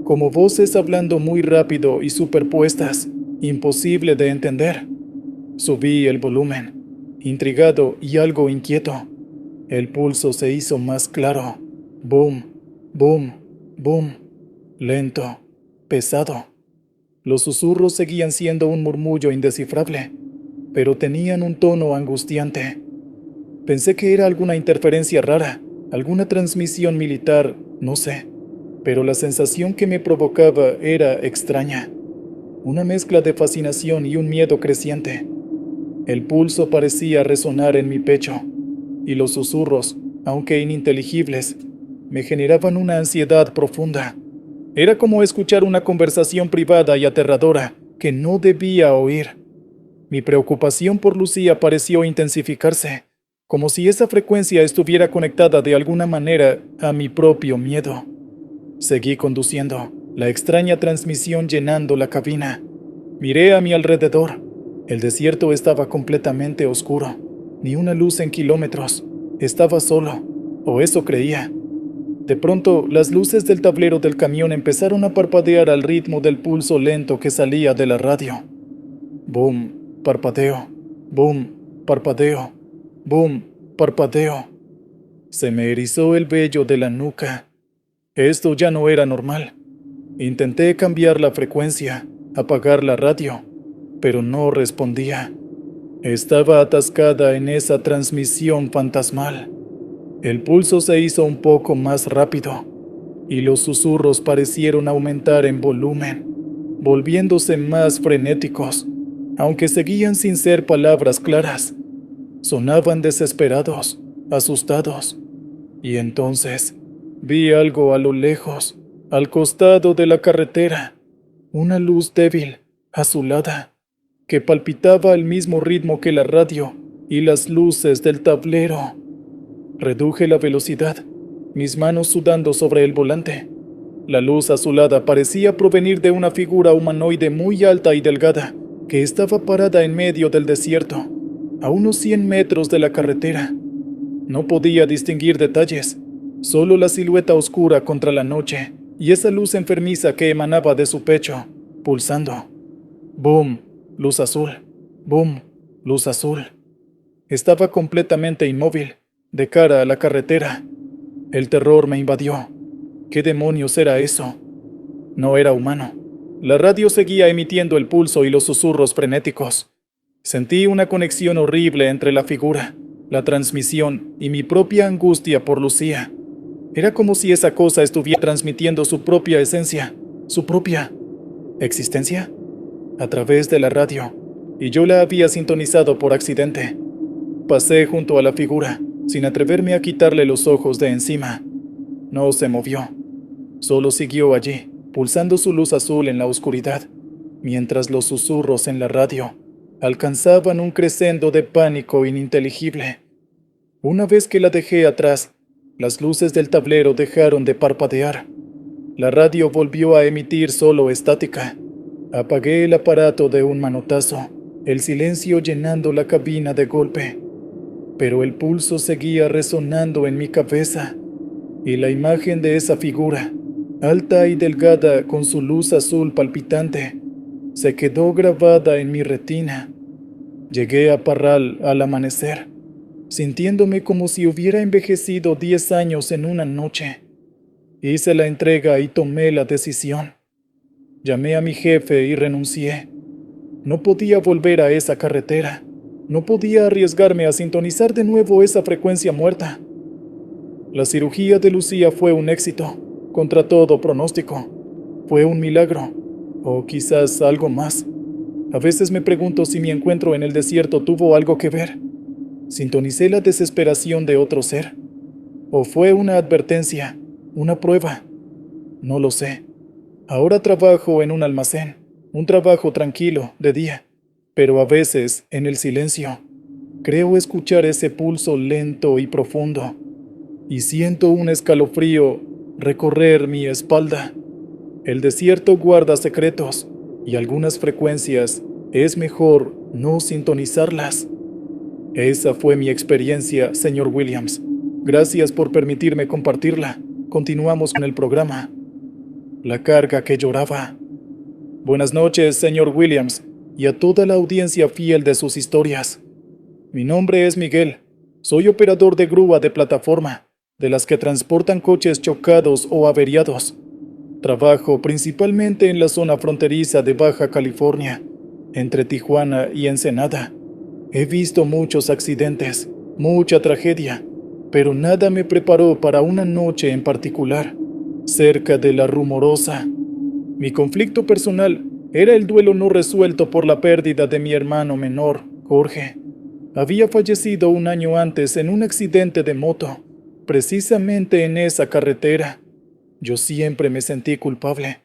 como voces hablando muy rápido y superpuestas, imposible de entender. Subí el volumen, intrigado y algo inquieto. El pulso se hizo más claro. Boom, boom, boom. Lento, pesado. Los susurros seguían siendo un murmullo indescifrable, pero tenían un tono angustiante. Pensé que era alguna interferencia rara, alguna transmisión militar, no sé, pero la sensación que me provocaba era extraña. Una mezcla de fascinación y un miedo creciente. El pulso parecía resonar en mi pecho, y los susurros, aunque ininteligibles, me generaban una ansiedad profunda. Era como escuchar una conversación privada y aterradora que no debía oír. Mi preocupación por Lucía pareció intensificarse, como si esa frecuencia estuviera conectada de alguna manera a mi propio miedo. Seguí conduciendo, la extraña transmisión llenando la cabina. Miré a mi alrededor. El desierto estaba completamente oscuro, ni una luz en kilómetros. Estaba solo, o eso creía. De pronto, las luces del tablero del camión empezaron a parpadear al ritmo del pulso lento que salía de la radio. Boom, parpadeo, boom, parpadeo, boom, parpadeo. Se me erizó el vello de la nuca. Esto ya no era normal. Intenté cambiar la frecuencia, apagar la radio, pero no respondía. Estaba atascada en esa transmisión fantasmal. El pulso se hizo un poco más rápido, y los susurros parecieron aumentar en volumen, volviéndose más frenéticos, aunque seguían sin ser palabras claras. Sonaban desesperados, asustados, y entonces vi algo a lo lejos, al costado de la carretera, una luz débil, azulada, que palpitaba al mismo ritmo que la radio y las luces del tablero. Reduje la velocidad, mis manos sudando sobre el volante. La luz azulada parecía provenir de una figura humanoide muy alta y delgada, que estaba parada en medio del desierto, a unos 100 metros de la carretera. No podía distinguir detalles, solo la silueta oscura contra la noche y esa luz enfermiza que emanaba de su pecho, pulsando. Boom, luz azul. Boom, luz azul. Estaba completamente inmóvil, de cara a la carretera. El terror me invadió. ¿Qué demonios era eso? No era humano. La radio seguía emitiendo el pulso y los susurros frenéticos. Sentí una conexión horrible entre la figura, la transmisión y mi propia angustia por Lucía. Era como si esa cosa estuviera transmitiendo su propia esencia, su propia existencia, a través de la radio, y yo la había sintonizado por accidente. Pasé junto a la figura, sin atreverme a quitarle los ojos de encima. No se movió. Solo siguió allí, pulsando su luz azul en la oscuridad, mientras los susurros en la radio alcanzaban un crescendo de pánico ininteligible. Una vez que la dejé atrás, las luces del tablero dejaron de parpadear. La radio volvió a emitir solo estática. Apagué el aparato de un manotazo, el silencio llenando la cabina de golpe. Pero el pulso seguía resonando en mi cabeza, y la imagen de esa figura, alta y delgada con su luz azul palpitante, se quedó grabada en mi retina. Llegué a Parral al amanecer, sintiéndome como si hubiera envejecido 10 años en una noche. Hice la entrega y tomé la decisión. Llamé a mi jefe y renuncié. No podía volver a esa carretera. No podía arriesgarme a sintonizar de nuevo esa frecuencia muerta. La cirugía de Lucía fue un éxito, contra todo pronóstico. Fue un milagro, o quizás algo más. A veces me pregunto si mi encuentro en el desierto tuvo algo que ver. ¿Sintonicé la desesperación de otro ser? ¿O fue una advertencia, una prueba? No lo sé. Ahora trabajo en un almacén, un trabajo tranquilo, de día, pero a veces, en el silencio, creo escuchar ese pulso lento y profundo, y siento un escalofrío recorrer mi espalda. El desierto guarda secretos, y algunas frecuencias es mejor no sintonizarlas. Esa fue mi experiencia, señor Williams. Gracias por permitirme compartirla. Continuamos con el programa. La carga que lloraba. Buenas noches, señor Williams, y a toda la audiencia fiel de sus historias. Mi nombre es Miguel. Soy operador de grúa de plataforma, de las que transportan coches chocados o averiados. Trabajo principalmente en la zona fronteriza de Baja California, entre Tijuana y Ensenada. He visto muchos accidentes, mucha tragedia, pero nada me preparó para una noche en particular, cerca de La Rumorosa. Mi conflicto personal era el duelo no resuelto por la pérdida de mi hermano menor, Jorge. Había fallecido un año antes en un accidente de moto, precisamente en esa carretera. Yo siempre me sentí culpable.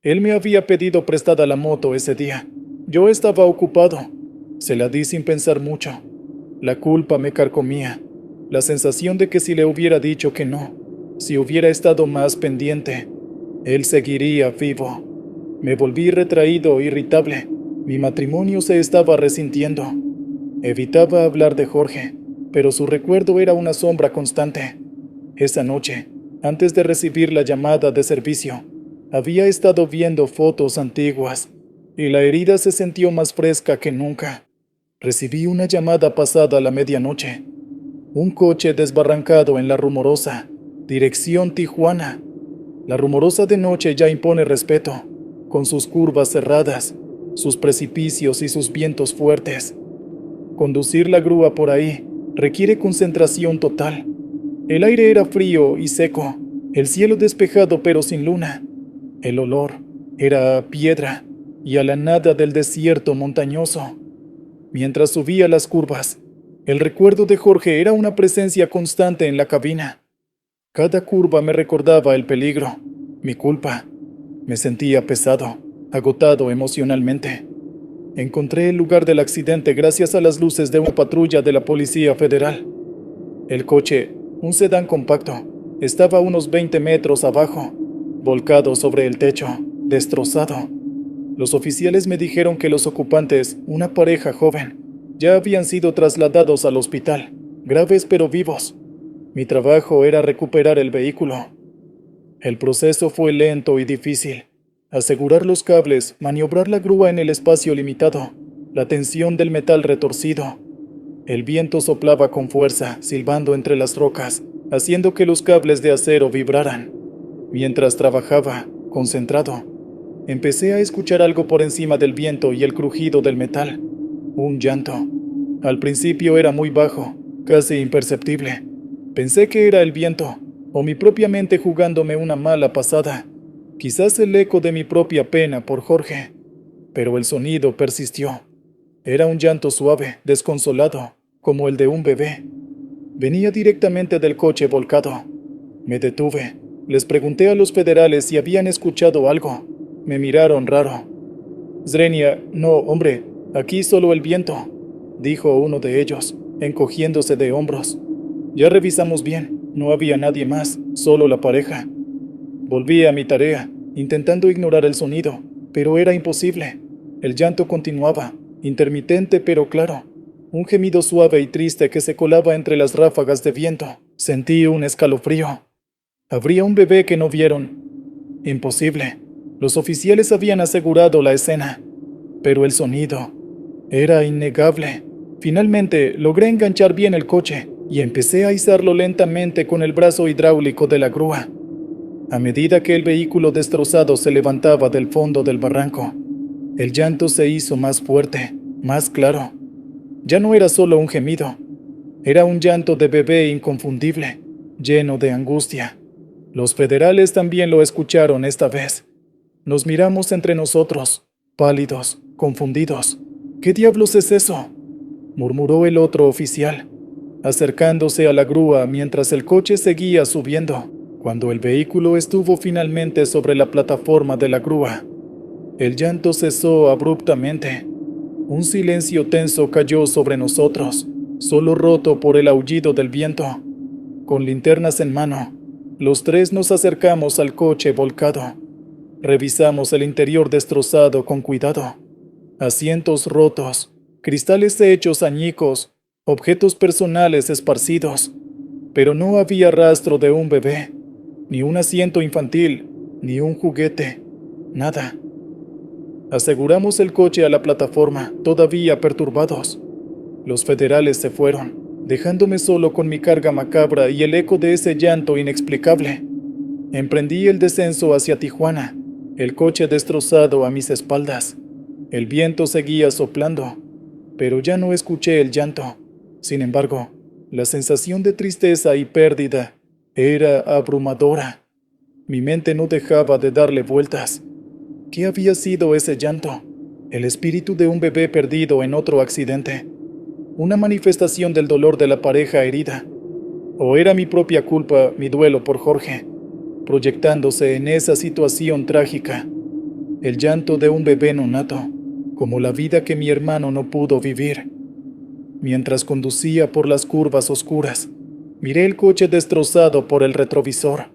Él me había pedido prestada la moto ese día. Yo estaba ocupado. Se la di sin pensar mucho. La culpa me carcomía. La sensación de que si le hubiera dicho que no, si hubiera estado más pendiente, él seguiría vivo. Me volví retraído, irritable. Mi matrimonio se estaba resintiendo. Evitaba hablar de Jorge, pero su recuerdo era una sombra constante. Esa noche, antes de recibir la llamada de servicio, había estado viendo fotos antiguas, y la herida se sintió más fresca que nunca. Recibí una llamada pasada la medianoche. Un coche desbarrancado en La Rumorosa, dirección Tijuana. La Rumorosa de noche ya impone respeto, con sus curvas cerradas, sus precipicios y sus vientos fuertes. Conducir la grúa por ahí requiere concentración total. El aire era frío y seco, el cielo despejado pero sin luna. El olor era a piedra y a la nada del desierto montañoso. Mientras subía las curvas, el recuerdo de Jorge era una presencia constante en la cabina. Cada curva me recordaba el peligro, mi culpa. Me sentía pesado, agotado emocionalmente. Encontré el lugar del accidente gracias a las luces de una patrulla de la Policía Federal. El coche, un sedán compacto, estaba a unos 20 metros abajo, volcado sobre el techo, destrozado. Los oficiales me dijeron que los ocupantes, una pareja joven, ya habían sido trasladados al hospital, graves pero vivos. Mi trabajo era recuperar el vehículo. El proceso fue lento y difícil. Asegurar los cables, maniobrar la grúa en el espacio limitado, la tensión del metal retorcido. El viento soplaba con fuerza, silbando entre las rocas, haciendo que los cables de acero vibraran. Mientras trabajaba, concentrado, empecé a escuchar algo por encima del viento y el crujido del metal. Un llanto. Al principio era muy bajo, casi imperceptible. Pensé que era el viento, o mi propia mente jugándome una mala pasada. Quizás el eco de mi propia pena por Jorge. Pero el sonido persistió. Era un llanto suave, desconsolado, como el de un bebé. Venía directamente del coche volcado. Me detuve. Les pregunté a los federales si habían escuchado algo. Me miraron raro. Zrenia, no, hombre, aquí solo el viento, dijo uno de ellos, encogiéndose de hombros. Ya revisamos bien, no había nadie más, solo la pareja. Volví a mi tarea, intentando ignorar el sonido, pero era imposible. El llanto continuaba, intermitente pero claro. Un gemido suave y triste que se colaba entre las ráfagas de viento. Sentí un escalofrío. ¿Habría un bebé que no vieron? Imposible. Los oficiales habían asegurado la escena. Pero el sonido era innegable. Finalmente logré enganchar bien el coche y empecé a izarlo lentamente con el brazo hidráulico de la grúa. A medida que el vehículo destrozado se levantaba del fondo del barranco, el llanto se hizo más fuerte, más claro. Ya no era solo un gemido, era un llanto de bebé inconfundible, lleno de angustia. Los federales también lo escucharon esta vez. Nos miramos entre nosotros, pálidos, confundidos. ¿Qué diablos es eso?, murmuró el otro oficial. acercándose a la grúa mientras el coche seguía subiendo. Cuando el vehículo estuvo finalmente sobre la plataforma de la grúa, el llanto cesó abruptamente. Un silencio tenso cayó sobre nosotros, solo roto por el aullido del viento. Con linternas en mano, los tres nos acercamos al coche volcado. Revisamos el interior destrozado con cuidado. Asientos rotos, cristales hechos añicos, objetos personales esparcidos. Pero no había rastro de un bebé, ni un asiento infantil, ni un juguete, nada. Aseguramos el coche a la plataforma, todavía perturbados. Los federales se fueron, dejándome solo con mi carga macabra y el eco de ese llanto inexplicable. Emprendí el descenso hacia Tijuana, el coche destrozado a mis espaldas. El viento seguía soplando, pero ya no escuché el llanto. Sin embargo, la sensación de tristeza y pérdida era abrumadora. Mi mente no dejaba de darle vueltas. ¿Qué había sido ese llanto? El espíritu de un bebé perdido en otro accidente. Una manifestación del dolor de la pareja herida. ¿O era mi propia culpa, mi duelo por Jorge, proyectándose en esa situación trágica? El llanto de un bebé nonato, como la vida que mi hermano no pudo vivir. Mientras conducía por las curvas oscuras, miré el coche destrozado por el retrovisor.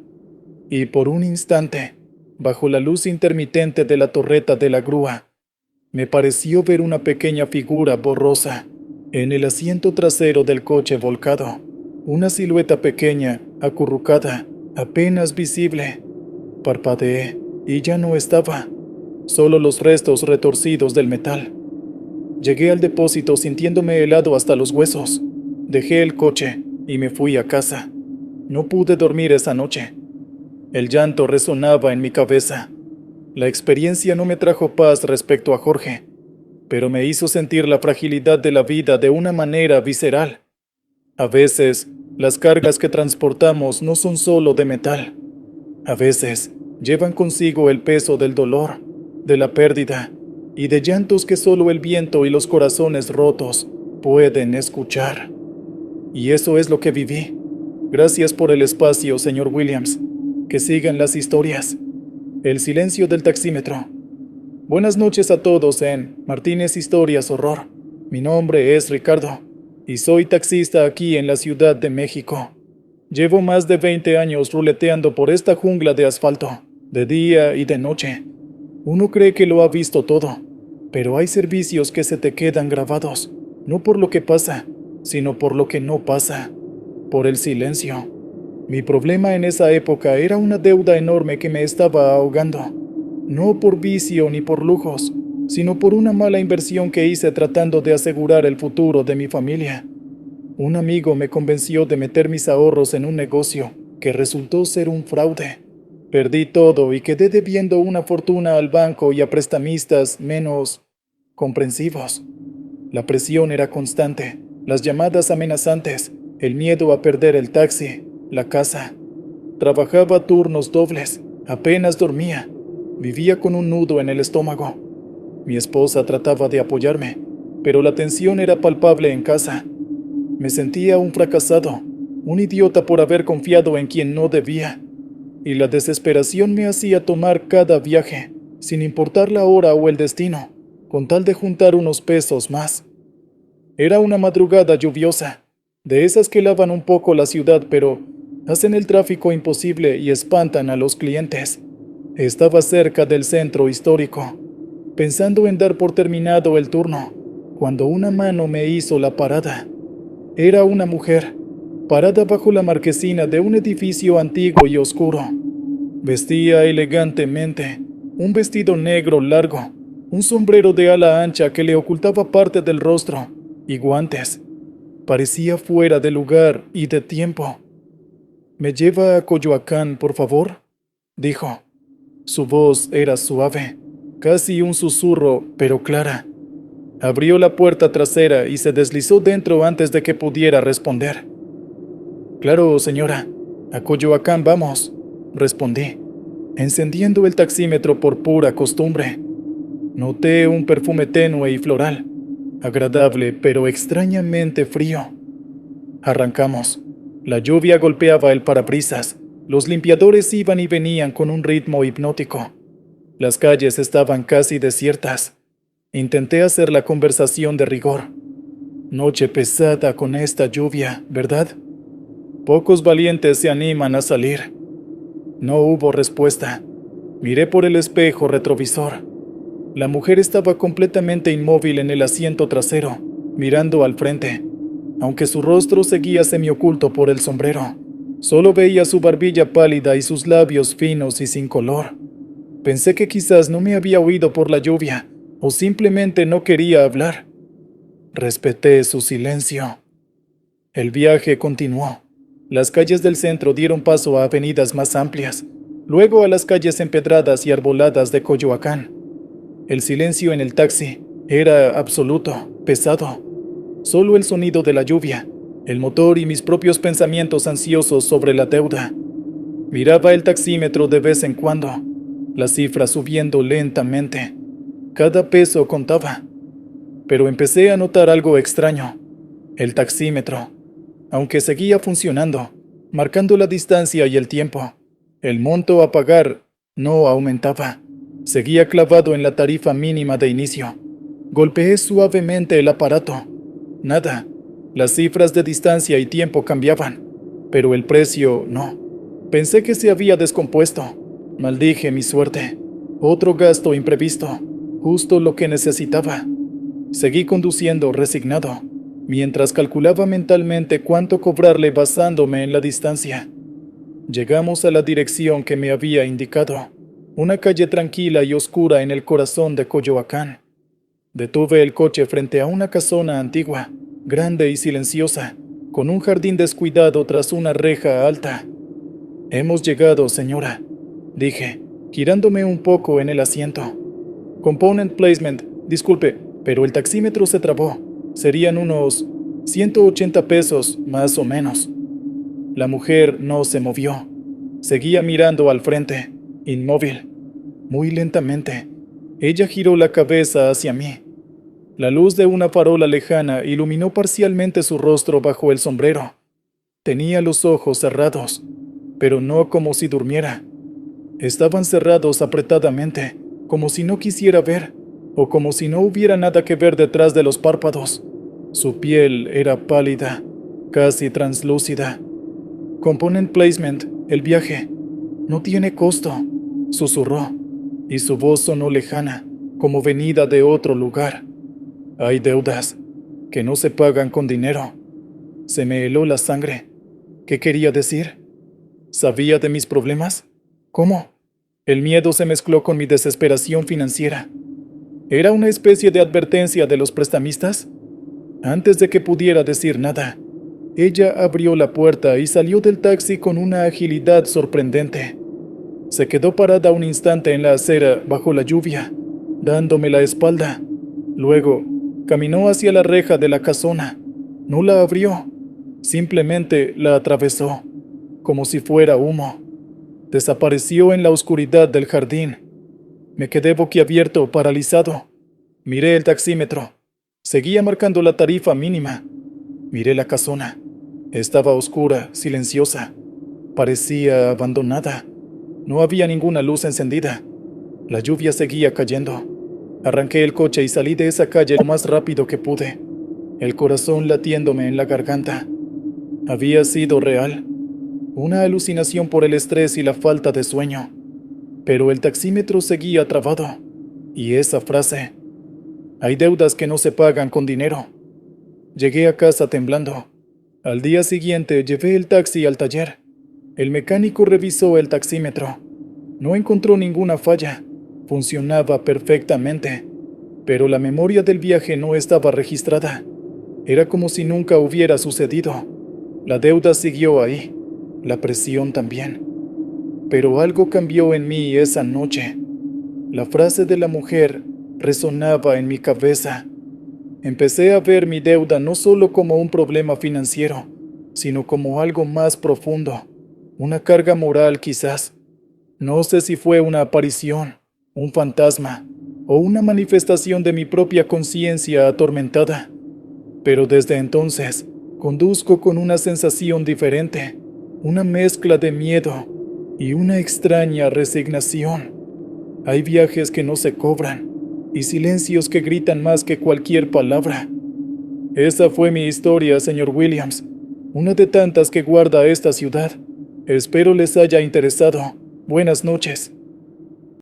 Y por un instante, bajo la luz intermitente de la torreta de la grúa, me pareció ver una pequeña figura borrosa en el asiento trasero del coche volcado. Una silueta pequeña, acurrucada, apenas visible. Parpadeé y ya no estaba, solo los restos retorcidos del metal. Llegué al depósito sintiéndome helado hasta los huesos. Dejé el coche y me fui a casa. No pude dormir esa noche. El llanto resonaba en mi cabeza. La experiencia no me trajo paz respecto a Jorge, pero me hizo sentir la fragilidad de la vida de una manera visceral. A veces, las cargas que transportamos no son solo de metal. A veces, llevan consigo el peso del dolor, de la pérdida y de llantos que solo el viento y los corazones rotos pueden escuchar. Y eso es lo que viví. Gracias por el espacio, señor Williams. Que sigan las historias. El silencio del taxímetro. Buenas noches a todos en Martínez Historias Horror. Mi nombre es Ricardo y soy taxista aquí en la Ciudad de México. Llevo más de 20 años ruleteando por esta jungla de asfalto, de día y de noche. Uno cree que lo ha visto todo, pero hay servicios que se te quedan grabados, no por lo que pasa, sino por lo que no pasa, por el silencio. Mi problema en esa época era una deuda enorme que me estaba ahogando, no por vicio ni por lujos, sino por una mala inversión que hice tratando de asegurar el futuro de mi familia. Un amigo me convenció de meter mis ahorros en un negocio que resultó ser un fraude. Perdí todo y quedé debiendo una fortuna al banco y a prestamistas menos comprensivos. La presión era constante, las llamadas amenazantes, el miedo a perder el taxi, la casa. Trabajaba turnos dobles, apenas dormía, vivía con un nudo en el estómago. Mi esposa trataba de apoyarme, pero la tensión era palpable en casa. Me sentía un fracasado, un idiota por haber confiado en quien no debía. Y la desesperación me hacía tomar cada viaje, sin importar la hora o el destino, con tal de juntar unos pesos más. Era una madrugada lluviosa, de esas que lavan un poco la ciudad, pero hacen el tráfico imposible y espantan a los clientes. Estaba cerca del centro histórico, pensando en dar por terminado el turno, cuando una mano me hizo la parada. Era una mujer, parada bajo la marquesina de un edificio antiguo y oscuro. Vestía elegantemente, un vestido negro largo, un sombrero de ala ancha que le ocultaba parte del rostro, y guantes. Parecía fuera de lugar y de tiempo. «¿Me lleva a Coyoacán, por favor?», dijo. Su voz era suave, casi un susurro, pero clara. Abrió la puerta trasera y se deslizó dentro antes de que pudiera responder. «Claro, señora, a Coyoacán vamos», respondí, encendiendo el taxímetro por pura costumbre. Noté un perfume tenue y floral, agradable pero extrañamente frío. Arrancamos. La lluvia golpeaba el parabrisas. Los limpiadores iban y venían con un ritmo hipnótico. Las calles estaban casi desiertas. Intenté hacer la conversación de rigor. Noche pesada con esta lluvia, ¿verdad? Pocos valientes se animan a salir. No hubo respuesta. Miré por el espejo retrovisor. La mujer estaba completamente inmóvil en el asiento trasero, mirando al frente, aunque su rostro seguía semioculto por el sombrero. Solo veía su barbilla pálida y sus labios finos y sin color. Pensé que quizás no me había oído por la lluvia, o simplemente no quería hablar. Respeté su silencio. El viaje continuó. Las calles del centro dieron paso a avenidas más amplias, luego a las calles empedradas y arboladas de Coyoacán. El silencio en el taxi era absoluto, pesado. Solo el sonido de la lluvia, el motor y mis propios pensamientos ansiosos sobre la deuda. Miraba el taxímetro de vez en cuando, las cifras subiendo lentamente. Cada peso contaba. Pero empecé a notar algo extraño. El taxímetro, aunque seguía funcionando, marcando la distancia y el tiempo, el monto a pagar no aumentaba. Seguía clavado en la tarifa mínima de inicio. Golpeé suavemente el aparato. Nada. Las cifras de distancia y tiempo cambiaban, pero el precio no. Pensé que se había descompuesto. Maldije mi suerte. Otro gasto imprevisto, justo lo que necesitaba. Seguí conduciendo resignado, mientras calculaba mentalmente cuánto cobrarle basándome en la distancia. Llegamos a la dirección que me había indicado, una calle tranquila y oscura en el corazón de Coyoacán. Detuve el coche frente a una casona antigua, grande y silenciosa, con un jardín descuidado tras una reja alta. «Hemos llegado, señora», dije, girándome un poco en el asiento. «Component placement, disculpe, pero el taxímetro se trabó. Serían unos 180 pesos, más o menos». La mujer no se movió. Seguía mirando al frente, inmóvil. Muy lentamente, ella giró la cabeza hacia mí. La luz de una farola lejana iluminó parcialmente su rostro bajo el sombrero. Tenía los ojos cerrados, pero no como si durmiera. Estaban cerrados apretadamente, como si no quisiera ver, o como si no hubiera nada que ver detrás de los párpados. Su piel era pálida, casi translúcida. «Component placement, el viaje. No tiene costo», susurró, y su voz sonó lejana, como venida de otro lugar. «Hay deudas que no se pagan con dinero». Se me heló la sangre. ¿Qué quería decir? ¿Sabía de mis problemas? ¿Cómo? El miedo se mezcló con mi desesperación financiera. ¿Era una especie de advertencia de los prestamistas? Antes de que pudiera decir nada, ella abrió la puerta y salió del taxi con una agilidad sorprendente. Se quedó parada un instante en la acera bajo la lluvia, dándome la espalda. Luego, caminó hacia la reja de la casona. No la abrió, simplemente la atravesó, como si fuera humo. Desapareció en la oscuridad del jardín. Me quedé boquiabierto, paralizado. Miré el taxímetro. Seguía marcando la tarifa mínima. Miré la casona. Estaba oscura, silenciosa. Parecía abandonada. No había ninguna luz encendida. La lluvia seguía cayendo. Arranqué el coche y salí de esa calle lo más rápido que pude, el corazón latiéndome en la garganta. Había sido real. Una alucinación por el estrés y la falta de sueño. Pero el taxímetro seguía trabado. Y esa frase: «Hay deudas que no se pagan con dinero». Llegué a casa temblando. Al día siguiente llevé el taxi al taller. El mecánico revisó el taxímetro. No encontró ninguna falla. Funcionaba perfectamente. Pero la memoria del viaje no estaba registrada. Era como si nunca hubiera sucedido. La deuda siguió ahí. La presión también. Pero algo cambió en mí esa noche. La frase de la mujer resonaba en mi cabeza. Empecé a ver mi deuda no solo como un problema financiero, sino como algo más profundo, una carga moral quizás. No sé si fue una aparición, un fantasma, o una manifestación de mi propia conciencia atormentada. Pero desde entonces, Conduzco con una sensación diferente, una mezcla de miedo y una extraña resignación. Hay viajes que no se cobran y silencios que gritan más que cualquier palabra. Esa fue mi historia, señor Williams, una de tantas que guarda esta ciudad. Espero les haya interesado. Buenas noches.